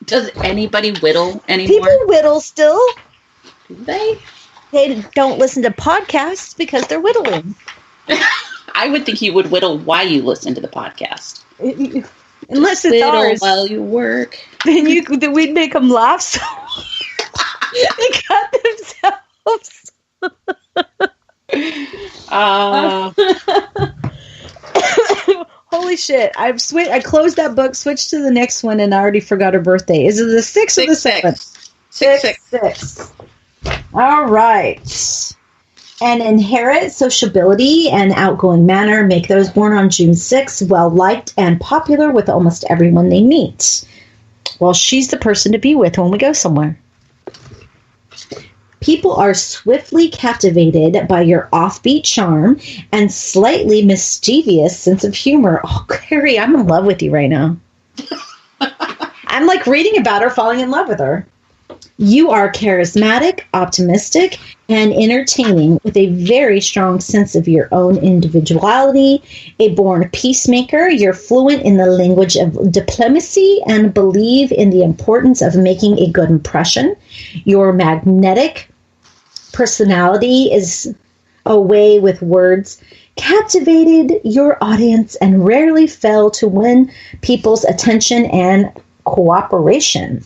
Does anybody whittle anymore? People whittle still. Do they? They don't listen to podcasts because they're whittling. I would think you would whittle while you listen to the podcast. Unless it's ours. While you work. Then we'd make them laugh so they cut themselves. Holy shit. I closed that book, switched to the next one, and I already forgot her birthday. Is it the 6th or the 7th? 6. All right. And inherit sociability and outgoing manner make those born on June 6th well-liked and popular with almost everyone they meet. Well, she's the person to be with when we go somewhere. People are swiftly captivated by your offbeat charm and slightly mischievous sense of humor. Oh, Carrie, I'm in love with you right now. I'm like reading about her, falling in love with her. You are charismatic, optimistic, and entertaining with a very strong sense of your own individuality. A born peacemaker, you're fluent in the language of diplomacy and believe in the importance of making a good impression. Your magnetic personality is a way with words captivated your audience and rarely fail to win people's attention and cooperation.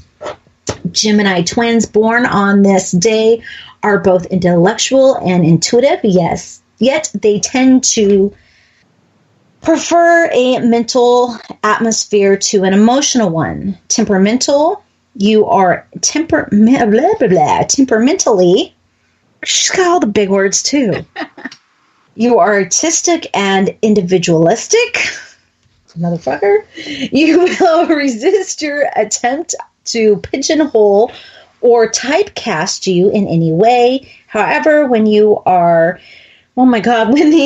Gemini twins born on this day are both intellectual and intuitive, yes, yet they tend to prefer a mental atmosphere to an emotional one. Temperamental, you are temperamentally, she's got all the big words too. You are artistic and individualistic. Motherfucker. You will resist your attempt to pigeonhole or typecast you in any way. However, when the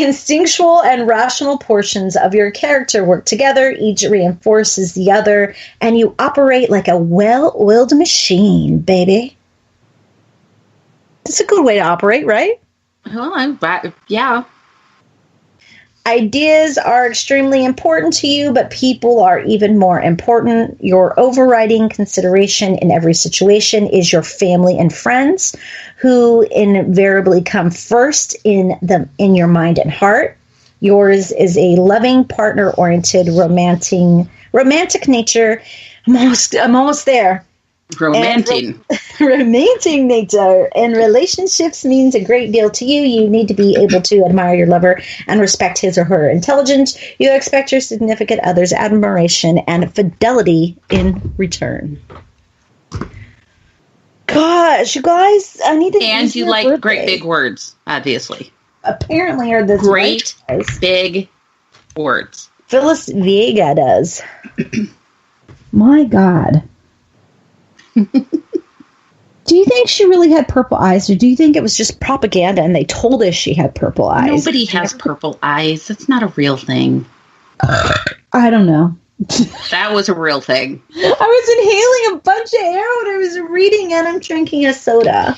instinctual and rational portions of your character work together, each reinforces the other, and you operate like a well-oiled machine, baby. It's a good way to operate, right? Well, yeah. Ideas are extremely important to you, but people are even more important. Your overriding consideration in every situation is your family and friends, who invariably come first in your mind and heart. Yours is a loving, partner-oriented, romantic nature. I'm almost there. Romantic nature and relationships means a great deal to you. You need to be able to admire your lover and respect his or her intelligence. You expect your significant other's admiration and fidelity in return. Gosh, you guys, I need to. And you like great big words, obviously. Apparently, are the great big words. Phyllis Vega does. My God. Do you think she really had purple eyes, or do you think it was just propaganda and they told us she had purple eyes? Nobody has purple eyes. That's not a real thing. I don't know. That was a real thing. I was inhaling a bunch of air when I was reading, and I'm drinking a soda.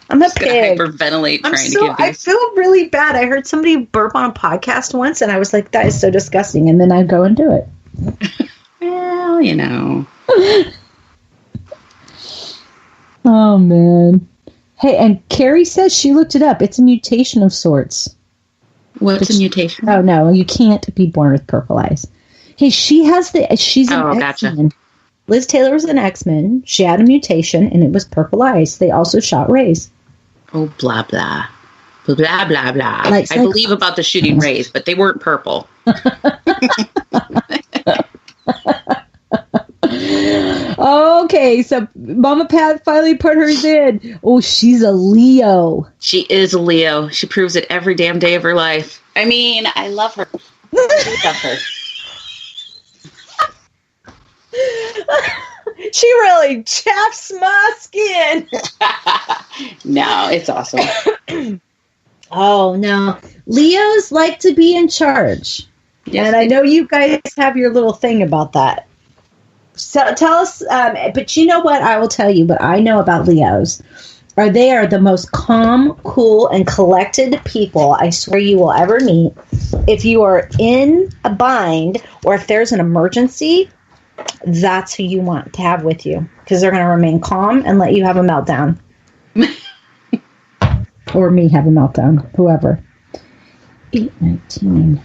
I'm a pig. Hyperventilate trying to get these. I feel really bad. I heard somebody burp on a podcast once, and I was like, that is so disgusting. And then I'd go and do it. Well, you know. Oh, man. Hey, and Carrie says she looked it up. It's a mutation of sorts. What's a mutation? Oh, no. You can't be born with purple eyes. Hey, she's an X-Men. Gotcha. Liz Taylor was an X-Men. She had a mutation, and it was purple eyes. They also shot rays. Oh, blah, blah. Blah, blah, blah. Like I believe about the shooting rays, but they weren't purple. Okay, so Mama Pat finally put hers in. Oh, she's a Leo. She is a Leo. She proves it every damn day of her life. I mean, I love her. I love her. She really chaps my skin. No, it's awesome. Oh, no. Leos like to be in charge. Yes, and I know you guys have your little thing about that. So tell us, but you know what? I will tell you what I know about Leos. They are the most calm, cool, and collected people I swear you will ever meet. If you are in a bind or if there's an emergency, that's who you want to have with you, because they're going to remain calm and let you have a meltdown. Or me have a meltdown, whoever. 8:19.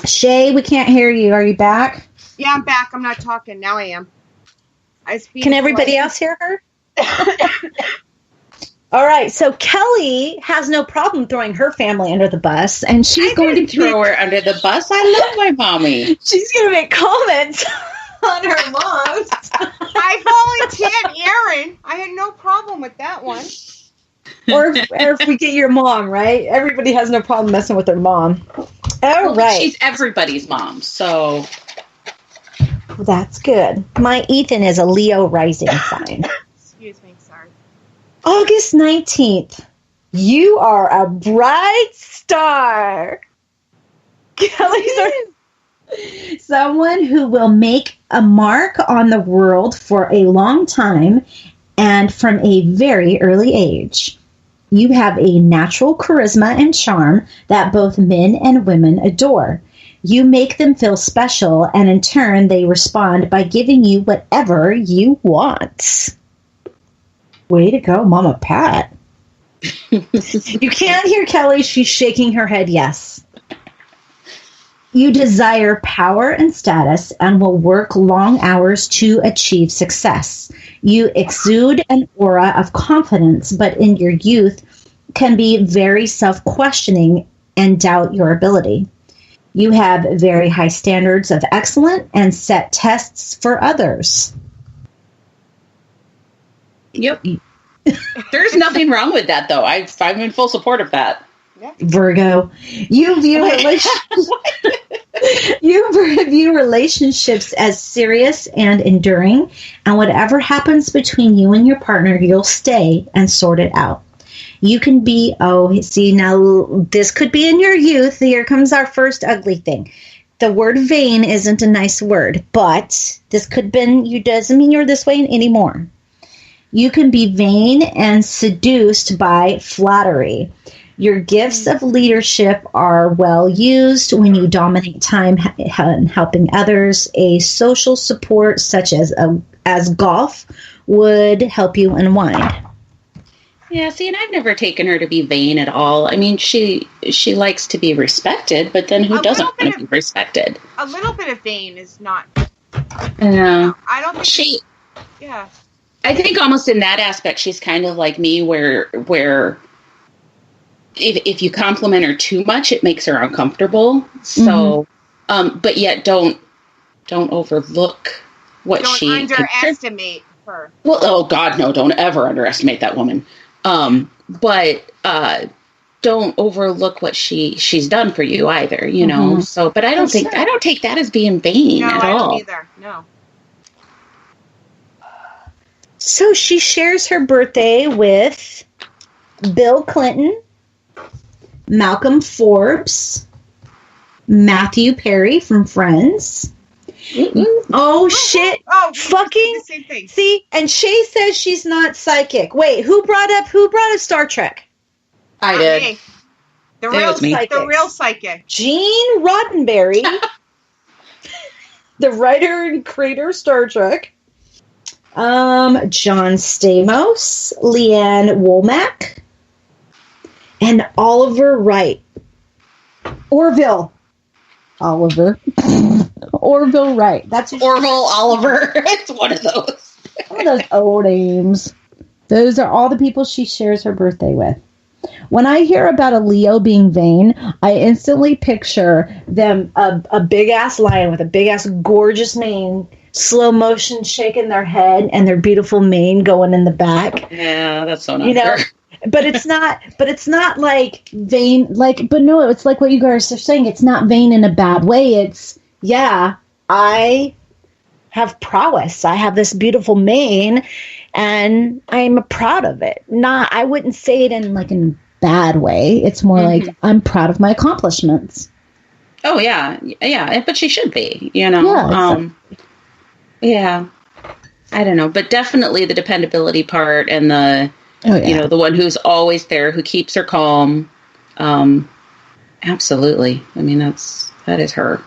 Shea, we can't hear you. Are you back? Yeah, I'm back. I'm not talking. Now I am. Can everybody else hear her? All right, so Kelly has no problem throwing her family under the bus, and she's going to throw her under the bus. I love my mommy. She's going to make comments on her mom. I volunteered Erin. I had no problem with that one. Or if we get your mom, right? Everybody has no problem messing with their mom. All right. She's everybody's mom, so... That's good. My Ethan is a Leo rising sign. Excuse me, sorry. August 19th. You are a bright star. Kelly's someone who will make a mark on the world for a long time and from a very early age. You have a natural charisma and charm that both men and women adore. You make them feel special, and in turn, they respond by giving you whatever you want. Way to go, Mama Pat. You can't hear Kelly. She's shaking her head yes. You desire power and status and will work long hours to achieve success. You exude an aura of confidence, but in your youth can be very self-questioning and doubt your ability. You have very high standards of excellence and set tests for others. Yep. There's nothing wrong with that, though. I'm in full support of that. Yeah. Virgo, you view relationships as serious and enduring, and whatever happens between you and your partner, you'll stay and sort it out. You can be, now this could be in your youth. Here comes our first ugly thing. The word vain isn't a nice word, but this could been, you doesn't mean you're this way anymore. You can be vain and seduced by flattery. Your gifts of leadership are well used when you dominate time helping others. A social support such as golf would help you unwind. Yeah, see, and I've never taken her to be vain at all. I mean, she likes to be respected, but then who doesn't want to be respected? A little bit of vain is not. Yeah. I don't think yeah. I think almost in that aspect, she's kind of like me, where if you compliment her too much, it makes her uncomfortable. So, but yet don't overlook what she underestimate her. Well, oh God, no! Don't ever underestimate that woman. But don't overlook what she's done for you either. You know. So, but I don't take that as being vain at all. No, I don't either. No. So she shares her birthday with Bill Clinton, Malcolm Forbes, Matthew Perry from Friends. Oh shit! Oh, fucking same thing. See, and Shea says she's not psychic. Wait, who brought up Star Trek? I did. The real psychic. Gene Roddenberry, the writer and creator of Star Trek. John Stamos, Leanne Womack, and Oliver Wright. Orville Wright. That's Orville Oliver. It's one of those. One of those old names. Those are all the people she shares her birthday with. When I hear about a Leo being vain, I instantly picture them a big ass lion with a big ass gorgeous mane, slow motion shaking their head, and their beautiful mane going in the back. Yeah, that's so nice. But it's not like vain, but no, it's like what you guys are saying. It's not vain in a bad way. It's, yeah, I have prowess. I have this beautiful mane and I'm proud of it. I wouldn't say it in like a bad way. It's more like I'm proud of my accomplishments. Oh yeah. Yeah. But she should be, you know? Yeah. I don't know, but definitely the dependability part and the, the one who's always there, who keeps her calm. Absolutely. I mean, that is her.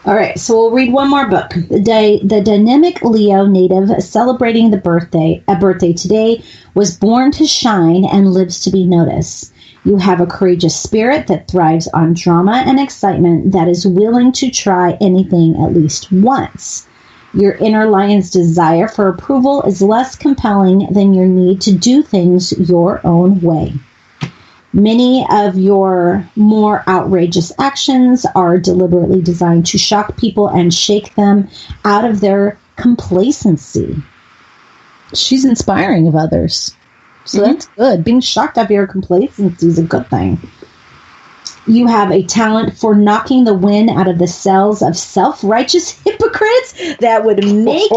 All right, so we'll read one more book. The dynamic Leo native celebrating a birthday today was born to shine and lives to be noticed. You have a courageous spirit that thrives on drama and excitement, that is willing to try anything at least once. Your inner lion's desire for approval is less compelling than your need to do things your own way. Many of your more outrageous actions are deliberately designed to shock people and shake them out of their complacency. She's inspiring of others. So that's good. Being shocked out of your complacency is a good thing. You have a talent for knocking the wind out of the sails of self-righteous hypocrites that would make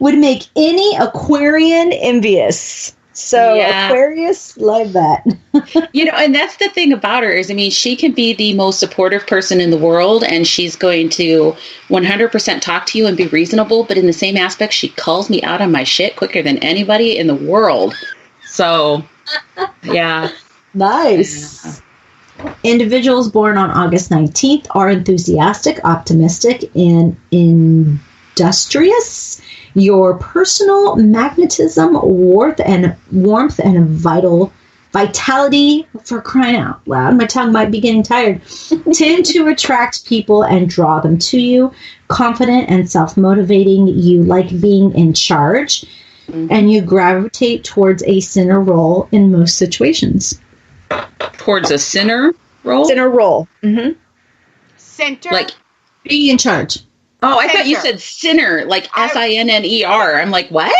would make any Aquarian envious. So Aquarius, love that. And that's the thing about her is, I mean, she can be the most supportive person in the world, and she's going to 100% talk to you and be reasonable. But in the same aspect, she calls me out on my shit quicker than anybody in the world. So, yeah. Nice. Yeah. Individuals born on August 19th are enthusiastic, optimistic, and industrious. Your personal magnetism, warmth, and vitality, for crying out loud, my tongue might be getting tired, tend to attract people and draw them to you. Confident and self-motivating, you like being in charge, and you gravitate towards a center role in most situations. Towards a center role? Center role. Mm-hmm. Center? Like being in charge. Oh, I thought you said sinner, like SINNER. I'm like, what?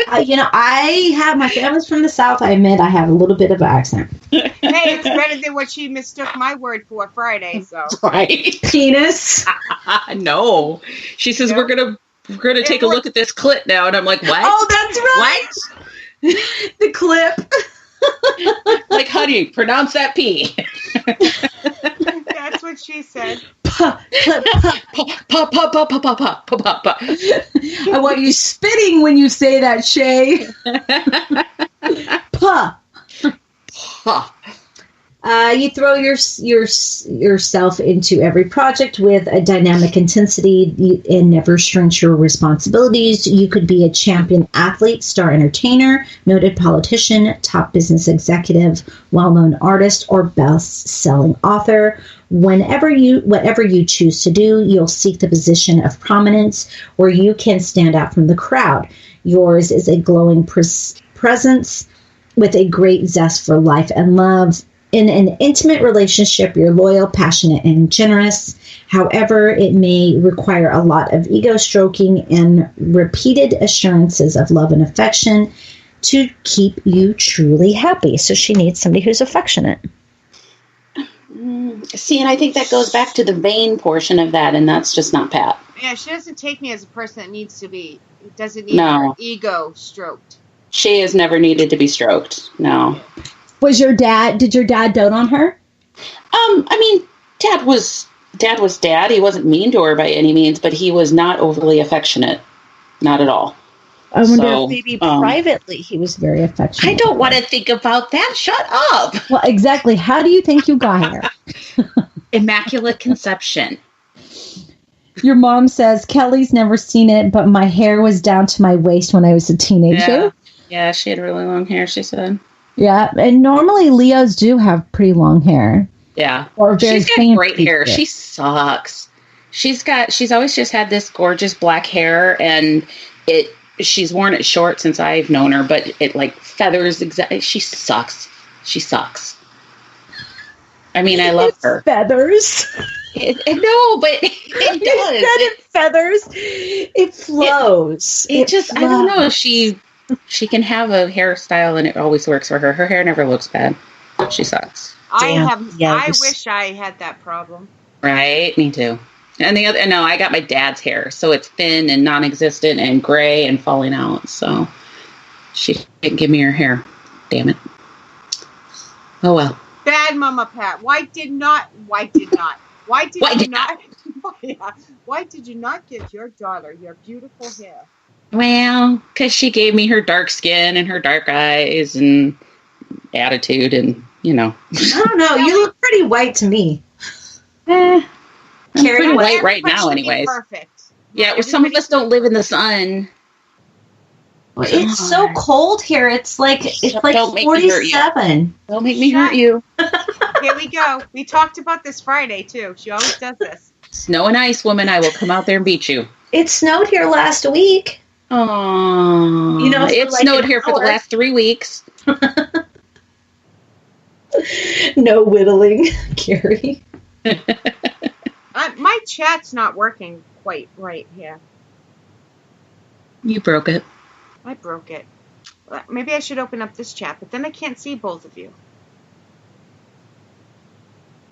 I have, my family's from the South. I admit I have a little bit of an accent. Hey, it's better than what she mistook my word for Friday, so. Right. Penis. No. She says, we're gonna take a look at this clip now. And I'm like, what? Oh, that's right. What? The clip. Like, honey, pronounce that P. That's what she said. I want you spitting when you say that, Shea. You throw yourself into every project with a dynamic intensity and never shrinks your responsibilities. You could be a champion athlete, star entertainer, noted politician, top business executive, well-known artist, or best-selling author. Whatever you choose to do, you'll seek the position of prominence where you can stand out from the crowd. Yours is a glowing presence with a great zest for life and love. In an intimate relationship, you're loyal, passionate, and generous. However, it may require a lot of ego stroking and repeated assurances of love and affection to keep you truly happy. So she needs somebody who's affectionate. See, and I think that goes back to the vain portion of that, and that's just not Pat. Yeah, she doesn't take me as a person that needs to be, doesn't need her ego stroked. She has never needed to be stroked, no. Did your dad dote on her? I mean, Dad was Dad. He wasn't mean to her by any means, but he was not overly affectionate. Not at all. I wonder if maybe privately he was very affectionate. I don't want to think about that. Shut up. Well, exactly. How do you think you got here? Immaculate conception. Your mom says, Kelly's never seen it, but my hair was down to my waist when I was a teenager. Yeah, she had really long hair, she said. Yeah, and normally Leos do have pretty long hair. Yeah. Or very She's got great hair. She sucks. She's always just had this gorgeous black hair, and she's worn it short since I've known her, but it like feathers exactly. She sucks. I mean, I love her. Feathers. No, but it does. Instead of feathers, it flows. It just, flows. I don't know. She can have a hairstyle and it always works for her. Her hair never looks bad. She sucks. I wish I had that problem. Right? Me too. And I got my dad's hair, so it's thin and non-existent and gray and falling out. So she didn't give me her hair. Damn it. Oh well. Bad Mama Pat. Why did you not give your daughter your beautiful hair? Well, because she gave me her dark skin and her dark eyes and attitude and, I don't know. You look pretty white to me. I'm pretty white right now anyways. Perfect. Yeah, some of us don't live in the sun. Well, it's so cold here. It's like 47. Don't make me hurt you. Here we go. We talked about this Friday too. She always does this. Snow and ice, woman. I will come out there and beat you. It snowed here last week. Oh, it snowed here for the last 3 weeks. No whittling, Carrie. My chat's not working quite right here. You broke it. I broke it. Maybe I should open up this chat, but then I can't see both of you.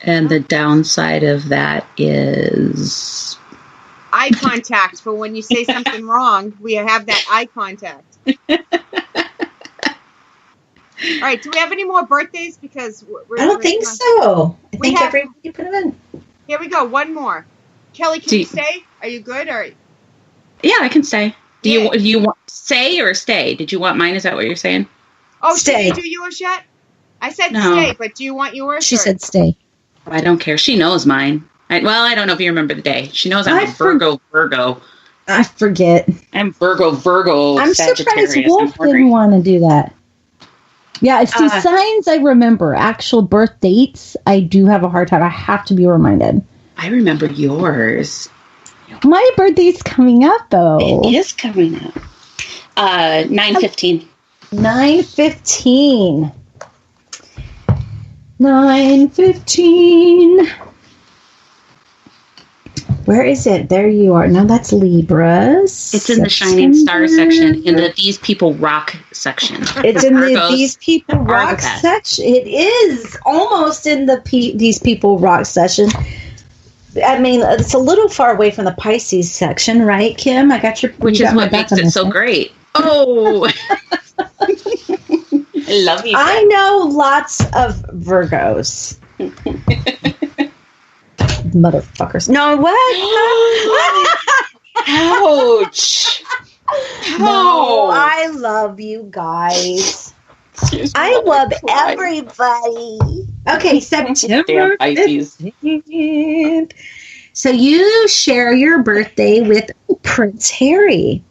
And the downside of that is eye contact. For when you say something wrong, we have that eye contact. All right. Do we have any more birthdays? Because I don't think so. I think everybody put them in. Here we go. One more. Kelly, can you stay? Are you good? Or yeah, I can stay. Do you want say or stay? Did you want mine? Is that what you're saying? Oh, stay. Did you do yours yet? I said stay, but do you want yours? She said stay. I don't care. She knows mine. I don't know if you remember the day. She knows I'm a Virgo. I forget. I'm Virgo. I'm surprised Wolf didn't want to do that. Yeah, see, signs I remember. Actual birth dates, I do have a hard time. I have to be reminded. I remember yours. My birthday's coming up, though. It is coming up. 9/15. 9/15. 9/15. Where is it? There you are. No, that's Libras. It's in the Shining Star section, in the These People Rock section. It's in the These People Rock section. It is almost in the These People Rock section. I mean, it's a little far away from the Pisces section, right, Kim? Which is what makes it so great. Oh, I love you. I know lots of Virgos. Motherfuckers. No, what? Ouch. No, I love you guys. I love everybody. Okay, September 15th. So you share your birthday with Prince Harry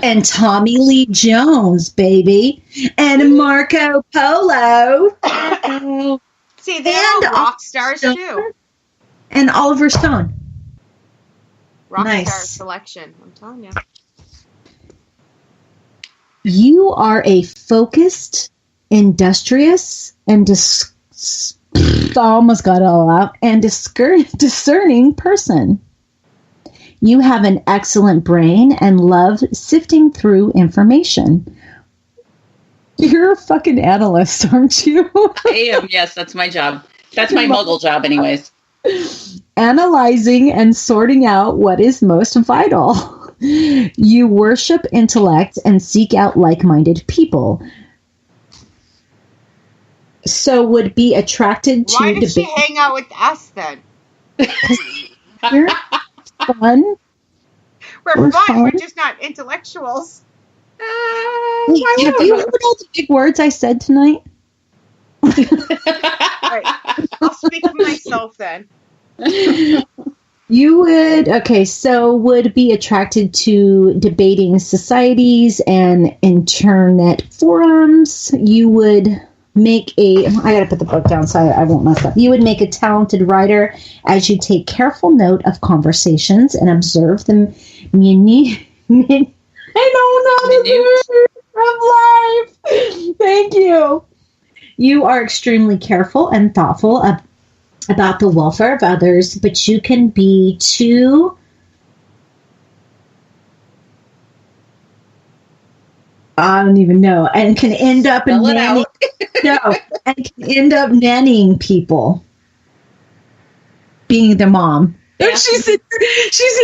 and Tommy Lee Jones, baby, and Marco Polo. See, they're all rock stars too. And Oliver Stone. Rock star selection, I'm telling you. You are a focused, industrious, and almost got it all out, and discerning person. You have an excellent brain and love sifting through information. You're a fucking analyst, aren't you? I am, yes, that's my job. That's my muggle job anyways. Analyzing and sorting out what is most vital. You worship intellect and seek out like-minded people. So would be attracted to... Why did she hang out with us then? We're fun. We're fun. We're just not intellectuals. Have you heard all the big words I said tonight? All right. I'll speak for myself then. You would be attracted to debating societies and internet forums. You would make I gotta put the book down so I won't mess up. You would make a talented writer as you take careful note of conversations and observe the I don't know the of life. Thank you. You are extremely careful and thoughtful about the welfare of others, but you can be too... I don't even know. And can end up nannying people. Being the mom. Yeah. She's in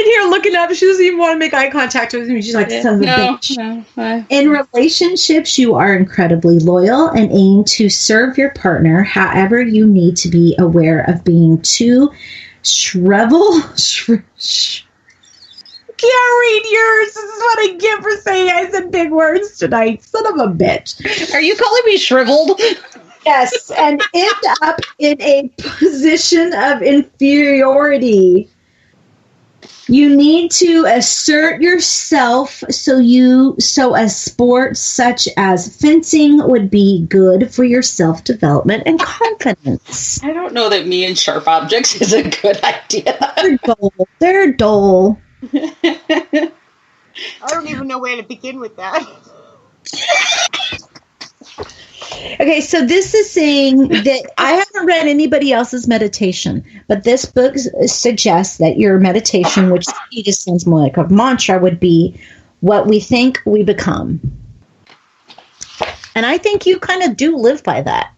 here looking up. She doesn't even want to make eye contact with me. She's like, son of a bitch. No. In relationships, you are incredibly loyal and aim to serve your partner. However, you need to be aware of being too shrivel. Can't read yours. This is what I get for saying I said big words tonight. Son of a bitch. Are you calling me shriveled? Yes, and end up in a position of inferiority. You need to assert yourself, so a sport such as fencing would be good for your self-development and confidence. I don't know that me and sharp objects is a good idea. They're dull. I don't even know where to begin with that. Okay, so this is saying that I haven't read anybody else's meditation, but this book suggests that your meditation, which just sounds more like a mantra, would be what we think we become. And I think you kind of do live by that.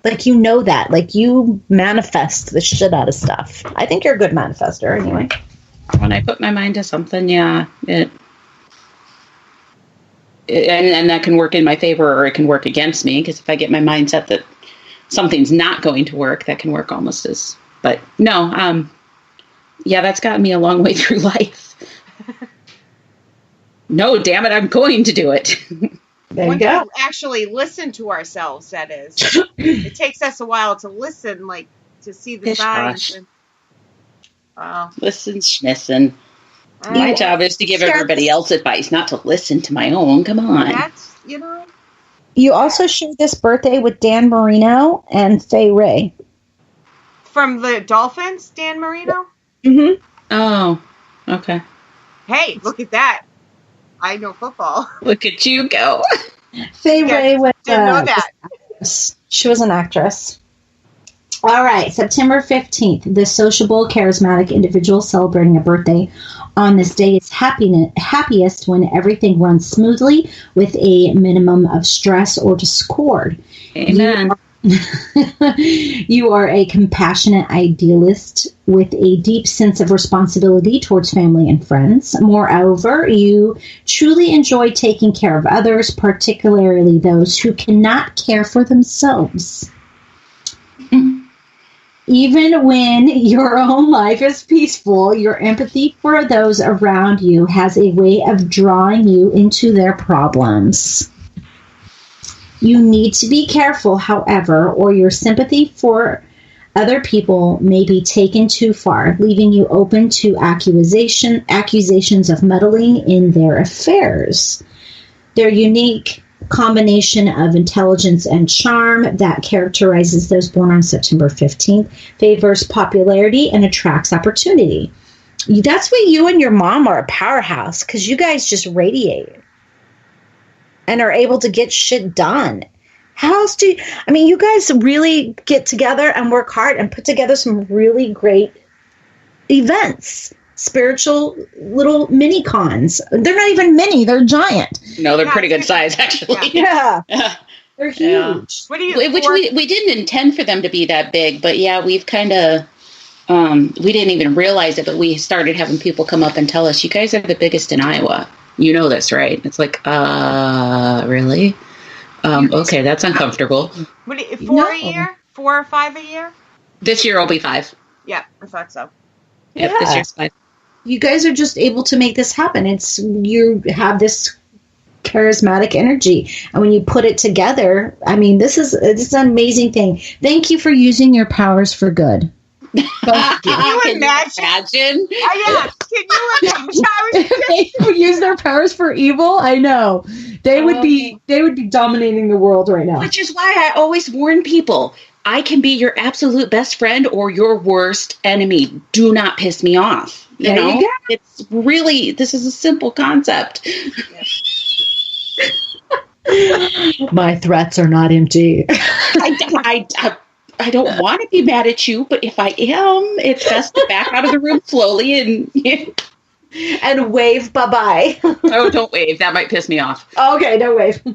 Like, you know that. Like, you manifest the shit out of stuff. I think you're a good manifester anyway. When I put my mind to something, yeah, and that can work in my favor or it can work against me, because if I get my mindset that something's not going to work, that can work almost as, but no, yeah, that's gotten me a long way through life. No, damn it, I'm going to do it. There you go. Actually listen to ourselves, that is. It takes us a while to listen, like, to see the signs. Listen, schmissen. My job is to give everybody else advice, not to listen to my own. Come on. That's, You also shared this birthday with Dan Marino and Faye Ray. From the Dolphins, Dan Marino? Mm-hmm. Oh, okay. Hey, look at that. I know football. Look at you go. Faye Ray was... Didn't know that. She was an actress. All right, September 15th, the sociable, charismatic individual celebrating a birthday on this day is happiest when everything runs smoothly with a minimum of stress or discord. Amen. You are a compassionate idealist with a deep sense of responsibility towards family and friends. Moreover, you truly enjoy taking care of others, particularly those who cannot care for themselves. Even when your own life is peaceful, your empathy for those around you has a way of drawing you into their problems. You need to be careful, however, or your sympathy for other people may be taken too far, leaving you open to accusations of meddling in their affairs. Their unique combination of intelligence and charm that characterizes those born on September 15th favors popularity and attracts opportunity. That's why you and your mom are a powerhouse, because you guys just radiate and are able to get shit done. How else do you, you guys really get together and work hard and put together some really great events. Spiritual little mini cons. They're not even mini, they're giant. No, they're pretty good size, actually. Yeah. They're huge. Yeah. What do you, which we didn't intend for them to be that big, but yeah, we've kind of, we didn't even realize it, but we started having people come up and tell us, you guys are the biggest in Iowa. You know this, right? It's like, really? Okay, that's uncomfortable. What do you, 4 a year? 4 or 5 a year? This year will be 5. Yeah, I thought so. Yep, this year's 5. You guys are just able to make this happen. You have this charismatic energy, and when you put it together, this is an amazing thing. Thank you for using your powers for good. Can you imagine? Yeah. Can you imagine? If they use their powers for evil, I know they would be dominating the world right now. Which is why I always warn people: I can be your absolute best friend or your worst enemy. Do not piss me off. You know, it's really, this is a simple concept. My threats are not empty. I don't want to be mad at you, but if I am, it's best to back out of the room slowly and wave bye-bye. Oh, don't wave. That might piss me off. Okay, don't wave. But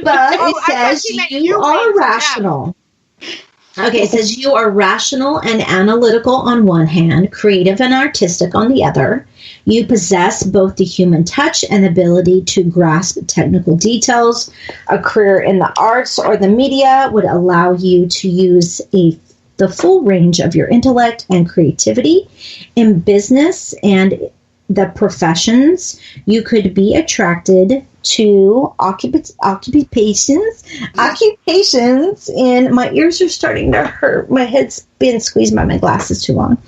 it says you are rational. Okay, it says you are rational and analytical on one hand, creative and artistic on the other. You possess both the human touch and ability to grasp technical details. A career in the arts or the media would allow you to use the full range of your intellect and creativity. In business and the professions, you could be attracted to occupations, and my ears are starting to hurt. My head's been squeezed by my glasses too long.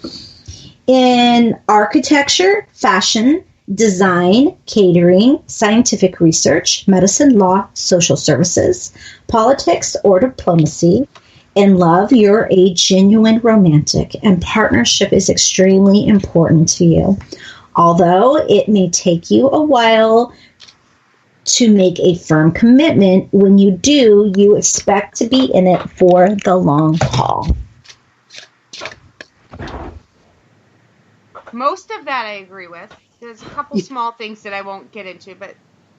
In architecture, fashion, design, catering, scientific research, medicine, law, social services, politics, or diplomacy. In love, you're a genuine romantic, and partnership is extremely important to you. Although it may take you a while to make a firm commitment, when you do, you expect to be in it for the long haul. Most of that I agree with. There's a couple small things that I won't get into, but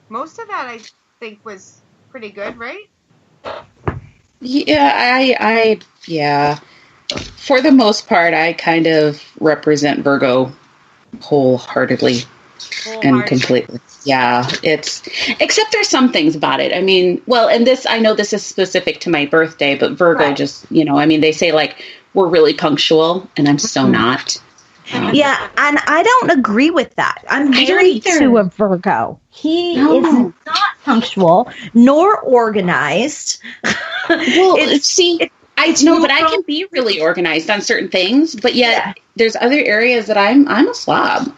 most of that I think was pretty good, right? Yeah, yeah. For the most part, I kind of represent Virgo wholeheartedly and completely. Yeah, except there's some things about it. I mean, well, and I know this is specific to my birthday, but Virgo just, they say like, we're really punctual, and I'm so not. Yeah, and I don't agree with that. I'm married to a Virgo. He is not punctual nor organized. Well, I know, but I can be really organized on certain things, but yet there's other areas that I'm a slob.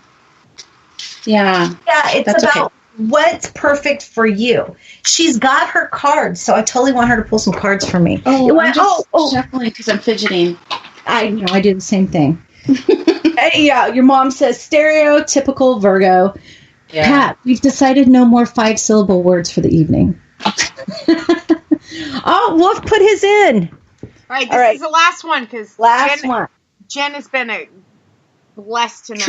Yeah. Yeah, it's about what's perfect for you. She's got her cards, so I totally want her to pull some cards for me. Oh, shuffling because I'm fidgeting. I know, I do the same thing. Yeah, your mom says stereotypical Virgo. Yeah. Pat, we've decided no more 5-syllable words for the evening. Oh, Wolf put his in. All right, is the last one because Jen has been blessed tonight.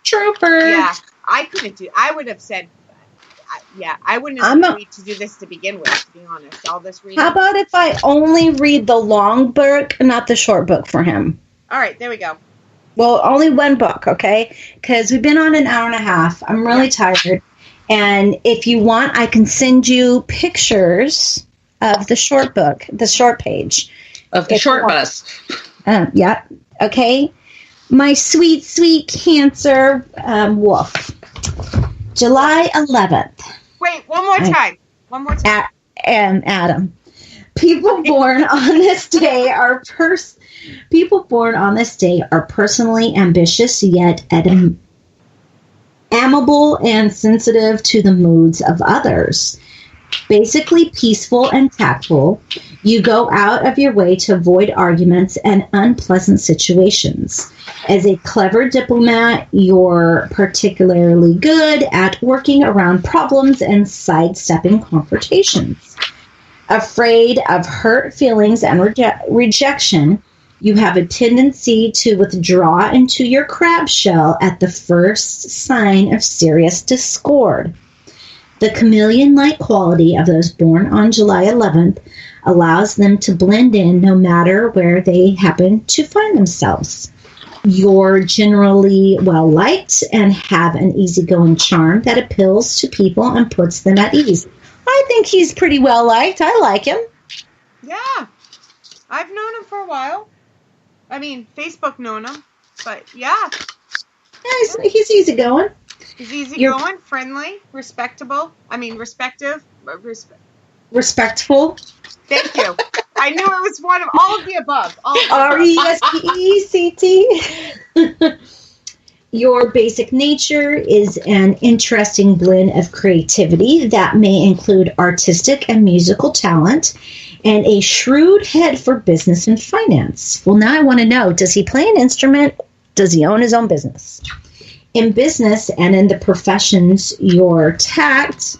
Trooper. Yeah, I would have said, I wouldn't have agreed to do this to begin with, to be honest. All this reading. How about if I only read the long book, not the short book for him? All right, there we go. Well, only one book, okay? Because we've been on an hour and a half. I'm really tired. And if you want, I can send you pictures of the short book, the short page. Of the short bus. Yeah. Okay. My sweet, sweet Cancer Wolf. July 11th. Wait, one more time. Adam. People born on this day are personally ambitious, yet amiable and sensitive to the moods of others. Basically peaceful and tactful, you go out of your way to avoid arguments and unpleasant situations. As a clever diplomat, you're particularly good at working around problems and sidestepping confrontations. Afraid of hurt feelings and rejection, you have a tendency to withdraw into your crab shell at the first sign of serious discord. The chameleon-like quality of those born on July 11th allows them to blend in no matter where they happen to find themselves. You're generally well-liked and have an easygoing charm that appeals to people and puts them at ease. I think he's pretty well-liked. I like him. Yeah. I've known him for a while. I mean, Facebook known him, but yeah. Yeah, he's easygoing. He's easygoing, friendly, respectable. I mean, respective. Respectful. Thank you. I knew it was one of all of the above. RESPECT. Your basic nature is an interesting blend of creativity that may include artistic and musical talent and a shrewd head for business and finance. Well, now I want to know, does he play an instrument? Does he own his own business? In business and in the professions, your tact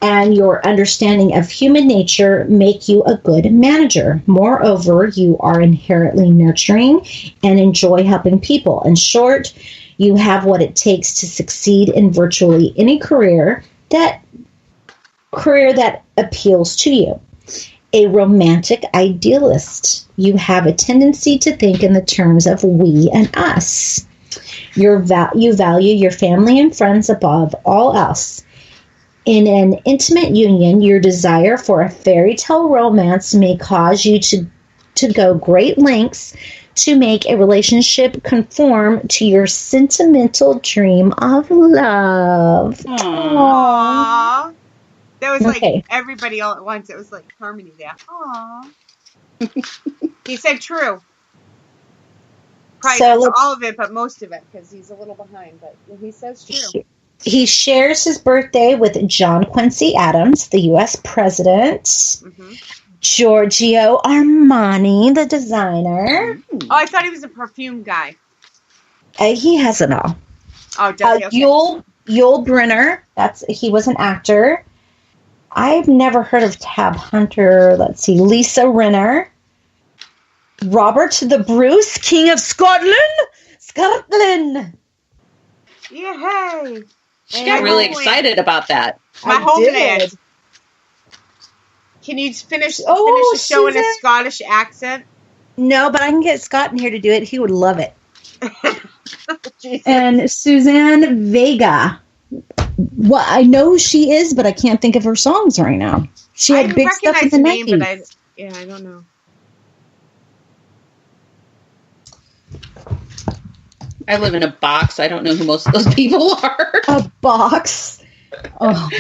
and your understanding of human nature make you a good manager. Moreover, you are inherently nurturing and enjoy helping people. In short, you have what it takes to succeed in virtually any career that appeals to you. A romantic idealist. You have a tendency to think in the terms of we and us. You value your family and friends above all else. In an intimate union, your desire for a fairy tale romance may cause you to go great lengths to make a relationship conform to your sentimental dream of love. Aww. That was like everybody all at once. It was like harmony there. Aww. He said true. probably not all of it, but most of it, because he's a little behind. But he says true. He shares his birthday with John Quincy Adams, the U.S. president. Mm-hmm. Giorgio Armani, the designer. Oh, I thought he was a perfume guy. He has it all. Oh, does he? Okay. Yul Brynner, he was an actor. I've never heard of Tab Hunter. Let's see, Lisa Rinna. Robert the Bruce, King of Scotland. Yay! She got really excited about that. My homeland. Can you finish the show in a Scottish accent? No, but I can get Scott in here to do it. He would love it. And Suzanne Vega. Well, I know who she is, but I can't think of her songs right now. She had big stuff in the 90s. But I don't know. I live in a box. I don't know who most of those people are. A box? Oh.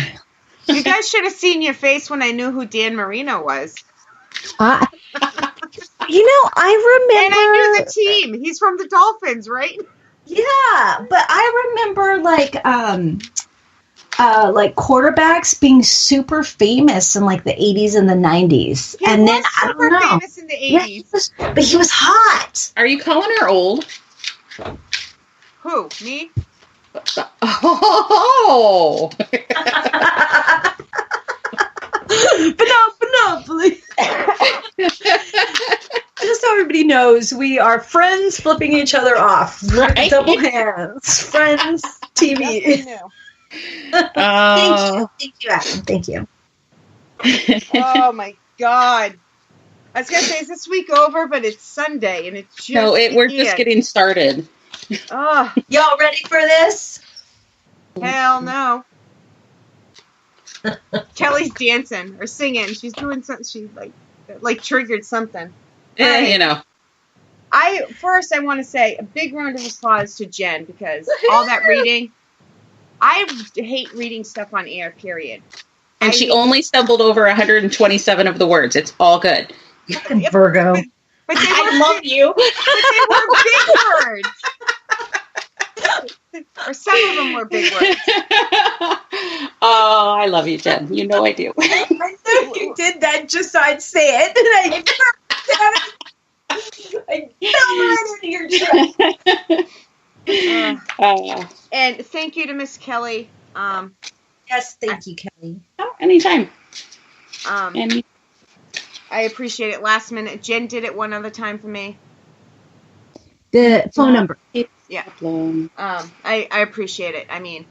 You guys should have seen your face when I knew who Dan Marino was. I remember. And I knew the team. He's from the Dolphins, right? Yeah, but I remember quarterbacks being super famous in like the 80s and the 90s. He was super famous in the 80s. Yeah, but he was hot. Are you calling her old? Who? Me? Oh! Monopoly. Just so everybody knows, we are friends flipping each other off. Right? Double hands. Friends TV. Thank you, Adam. Thank you. Oh my God. I was going to say, is this week over? But it's Sunday, and it's just... we're just getting started. Oh. Y'all ready for this? Hell no. Kelly's dancing or singing. She's doing something. She like triggered something. Yeah, you know. I want to say a big round of applause to Jen, because all that reading. I hate reading stuff on air, period. And she only stumbled over 127 of the words. It's all good. Fucking Virgo. But they I love you. But they were big words. Or some of them were big words. Oh, I love you, Jen. You know I do. I knew you did that just so I'd say it. And I fell right into your chest. And thank you to Miss Kelly. Yes, thank you, Kelly. Oh, anytime. I appreciate it. Last minute. Jen did it one other time for me. The phone number. Yeah. I appreciate it. I mean,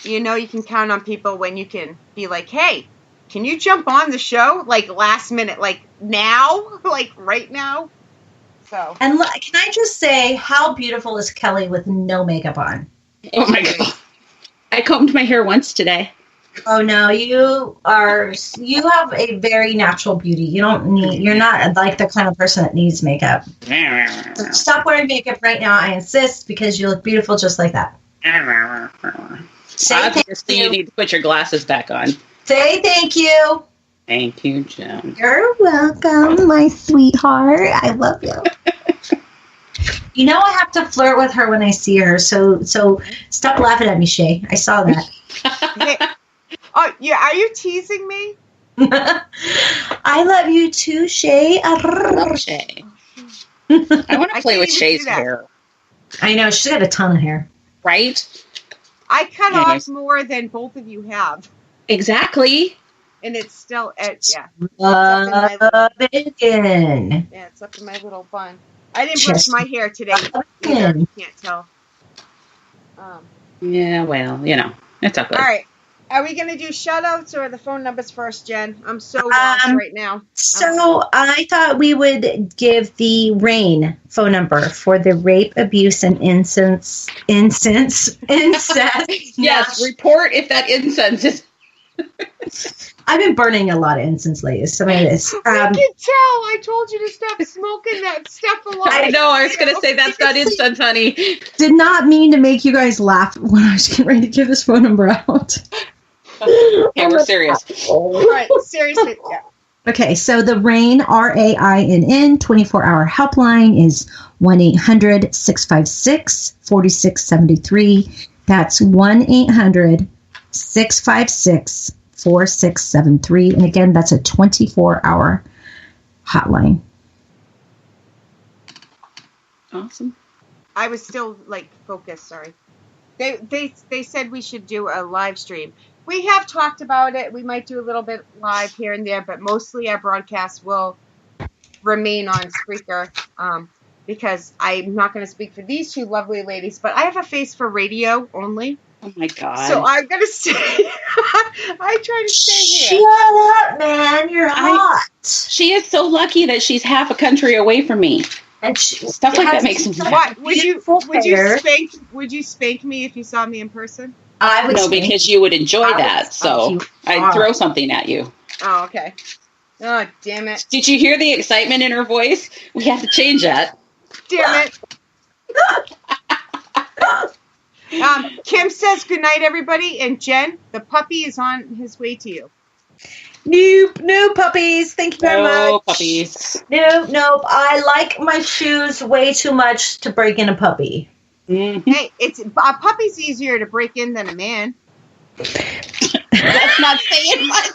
you can count on people when you can be like, hey, can you jump on the show? Like last minute, like now, like right now. So. And can I just say, how beautiful is Kelly with no makeup on? Oh my God. I combed my hair once today. Oh no, you have a very natural beauty. You're not like the kind of person that needs makeup. So stop wearing makeup right now, I insist, because you look beautiful just like that. Obviously, you need to put your glasses back on. Say thank you. Thank you, Jen. You're welcome, my sweetheart. I love you. I have to flirt with her when I see her, so stop laughing at me, Shea. I saw that. Hey. Oh, yeah, are you teasing me? I love you too, Shea. I love Shea. I want to play with Shea's hair. I know, she's got a ton of hair. Right? I cut off more than both of you have. Exactly. And it's still, Love it. Yeah, it's up in my little bun. I didn't brush my hair today either. You can't tell. Yeah, well, it's up. All right. Are we going to do shout-outs or the phone numbers first, Jen? I'm so lost right now. So I thought we would give the RAIN phone number for the rape, abuse, and incest. Yes, report if that incense is... I've been burning a lot of incense lately. So maybe this. I can tell. I told you to stop smoking that stuff a lot. I know. I was going to say that's not incense, honey. Did not mean to make you guys laugh when I was getting ready to give this phone number out. Okay, we're serious. All right, seriously. Yeah. Okay, so the RAINN, RAINN, 24-hour helpline is 1-800-656-4673. That's 1-800-656-4673. And again, that's a 24-hour hotline. Awesome. I was still focused. Sorry. They said we should do a live stream. We have talked about it. We might do a little bit live here and there, but mostly our broadcast will remain on Spreaker because I'm not going to speak for these two lovely ladies, but I have a face for radio only. Oh my God. So I'm going to stay. I try to stay here. Shut up, man. You're hot. She is so lucky that she's half a country away from me. And stuff like that makes me What would you spank me if you saw me in person? I would. No, because you would enjoy that. So I'd throw something at you. Oh, okay. Oh, damn it! Did you hear the excitement in her voice? We have to change that. Damn it! Kim says good night, everybody, and Jen, the puppy is on his way to you. No puppies. Thank you very much. No puppies. Nope. I like my shoes way too much to break in a puppy. Mm-hmm. Hey, a puppy's easier to break in than a man. That's not saying much.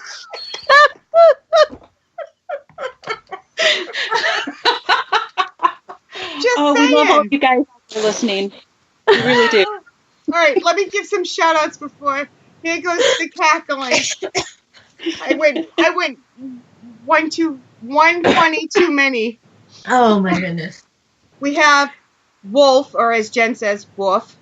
Just saying. We love all you guys for listening. We really do. All right, let me give some shout outs before. Here goes the cackling. I went 120 too many. Oh my goodness. We have Wolf, or as Jen says, Woof.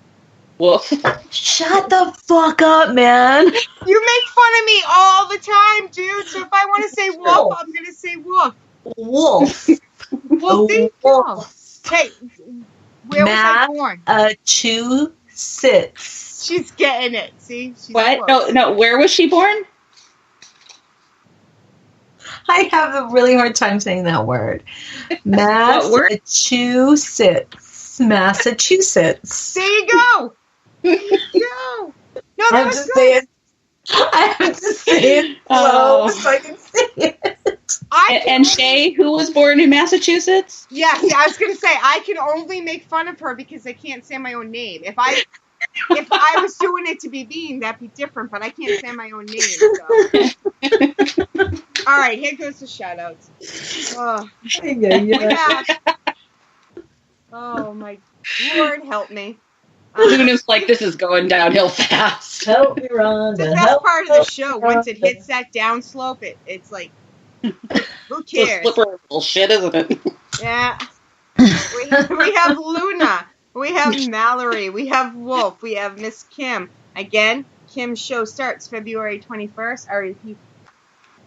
Woof. Shut the fuck up, man. You make fun of me all the time, dude. So if I want to say Wolf, I'm going to say Woof. Wolf. Well, thank you. Hey, where was I born? Massachusetts. She's getting it. See? She's what? close. No. Where was she born? I have a really hard time saying that word. Massachusetts. Massachusetts. There you go. There you go. No, that was good. I have to say it slow so I can say it. And Shea, who was born in Massachusetts? Yeah, I was going to say, I can only make fun of her because I can't say my own name. If I was doing it to be mean, that'd be different, but I can't say my own name. So. All right, here goes the shout-outs. Oh, my Lord, help me. Luna's like, this is going downhill fast. Help me, Rhonda. The best part of the show, once it hits that downslope, it's like, who cares? It's slippery bullshit, isn't it? Yeah. We have Luna. We have Mallory. We have Wolf. We have Miss Kim. Again, Kim's show starts February 21st.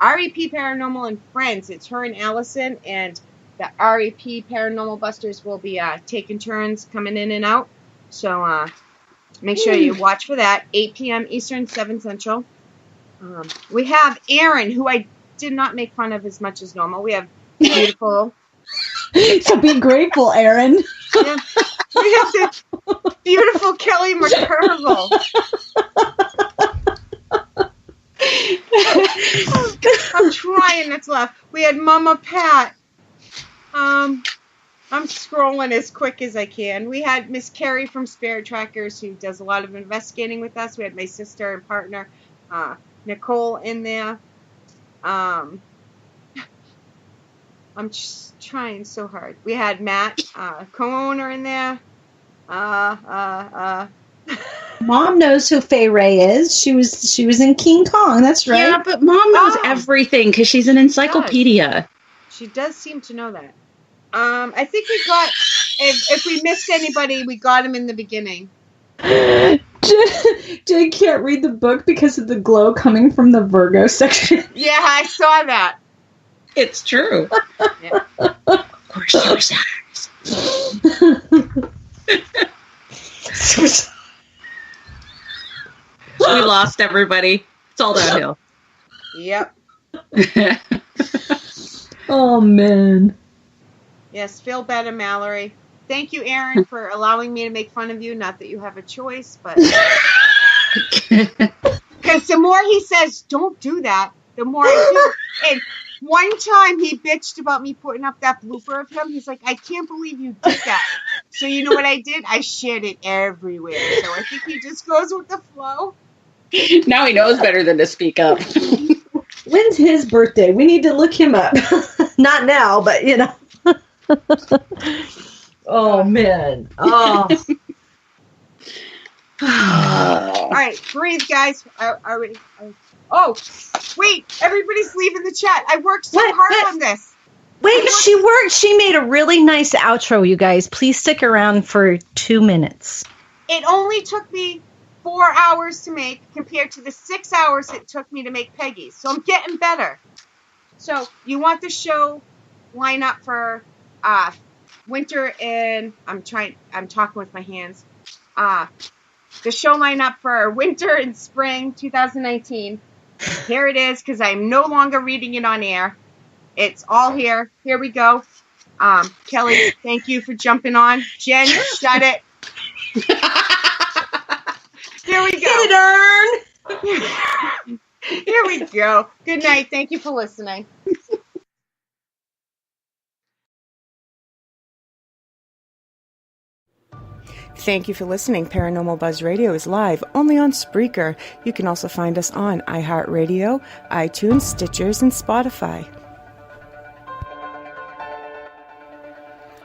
REP Paranormal and Friends. It's her and Allison, and the REP Paranormal Busters will be taking turns coming in and out. So make sure you watch for that. 8 p.m. Eastern, 7 Central. We have Aaron, who I did not make fun of as much as normal. We have beautiful. So be grateful, Aaron. Yeah. We have the beautiful Kelly McCurville. I'm trying not to laugh. We had Mama Pat. I'm scrolling as quick as I can. We had Miss Carrie from Spirit Trackers, who does a lot of investigating with us. We had my sister and partner, Nicole, in there. I'm just trying so hard. We had Matt, co-owner, in there. Mom knows who Fay Ray is. She was in King Kong. That's right. Yeah, but Mom knows everything because she's an encyclopedia. She does seem to know that. I think we got, if we missed anybody, we got him in the beginning. Jay can't read the book because of the glow coming from the Virgo section. Yeah, I saw that. It's true. Yeah. Of course, yours We lost everybody. It's all downhill. Yep. Oh, man. Yes, feel better, Mallory. Thank you, Aaron, for allowing me to make fun of you. Not that you have a choice, but... Because the more he says, don't do that, the more I do. And One time he bitched about me putting up that blooper of him. He's like, I can't believe you did that. So you know what I did? I shared it everywhere. So I think he just goes with the flow. Now he knows better than to speak up. When's his birthday? We need to look him up. Not now, but you know. Oh, man. Oh. All right, breathe, guys. Oh, wait, everybody's leaving the chat. I worked so hard on this. Wait, she made a really nice outro, you guys. Please stick around for 2 minutes. It only took me 4 hours to make compared to the 6 hours it took me to make Peggy's. So I'm getting better. So you want the show lineup for winter and I'm talking with my hands. The show lineup for winter and spring 2019. Here it is, because I'm no longer reading it on air. It's all here. Here we go. Kelly, thank you for jumping on. Jen, shut it. Here we go. Get it, Ern. Here we go. Good night. Thank you for listening. Thank you for listening. Paranormal Buzz Radio is live only on Spreaker. You can also find us on iHeartRadio, iTunes, Stitchers, and Spotify.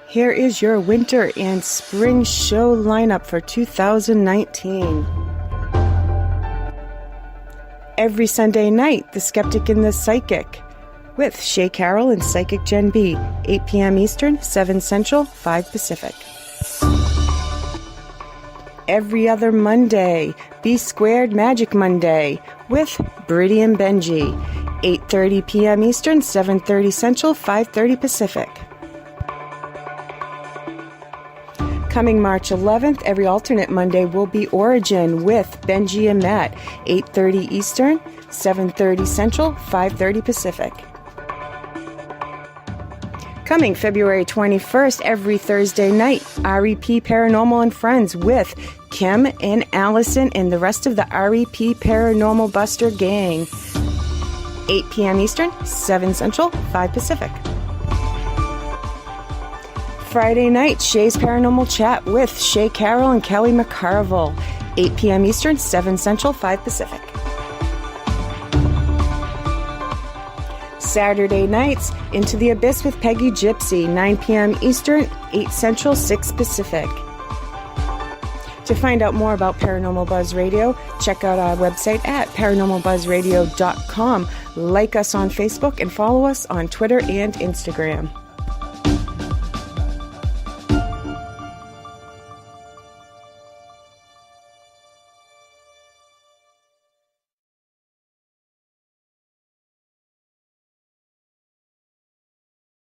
Here is your winter and spring show lineup for 2019. Every Sunday night, The Skeptic and the Psychic with Shea Carroll and Psychic Gen B, 8 p.m. Eastern, 7 Central, 5 Pacific. Every other Monday, B Squared Magic Monday with Brittany and Benji, 8:30 p.m. Eastern, 7:30 Central, 5:30 Pacific. Coming March 11th, every alternate Monday will be Origin with Benji and Matt, 8:30 Eastern, 7:30 Central, 5:30 Pacific. Coming February 21st, every Thursday night, REP Paranormal and Friends with Kim and Allison and the rest of the REP Paranormal Buster gang. 8 p.m. Eastern, 7 Central, 5 Pacific. Friday night, Shea's Paranormal Chat with Shea Carroll and Kelly McCarville. 8 p.m. Eastern, 7 Central, 5 Pacific. Saturday nights, Into the Abyss with Peggy Gypsy, 9 p.m. Eastern, 8 Central, 6 Pacific. To find out more about Paranormal Buzz Radio, check out our website at paranormalbuzzradio.com. Like us on Facebook and follow us on Twitter and Instagram.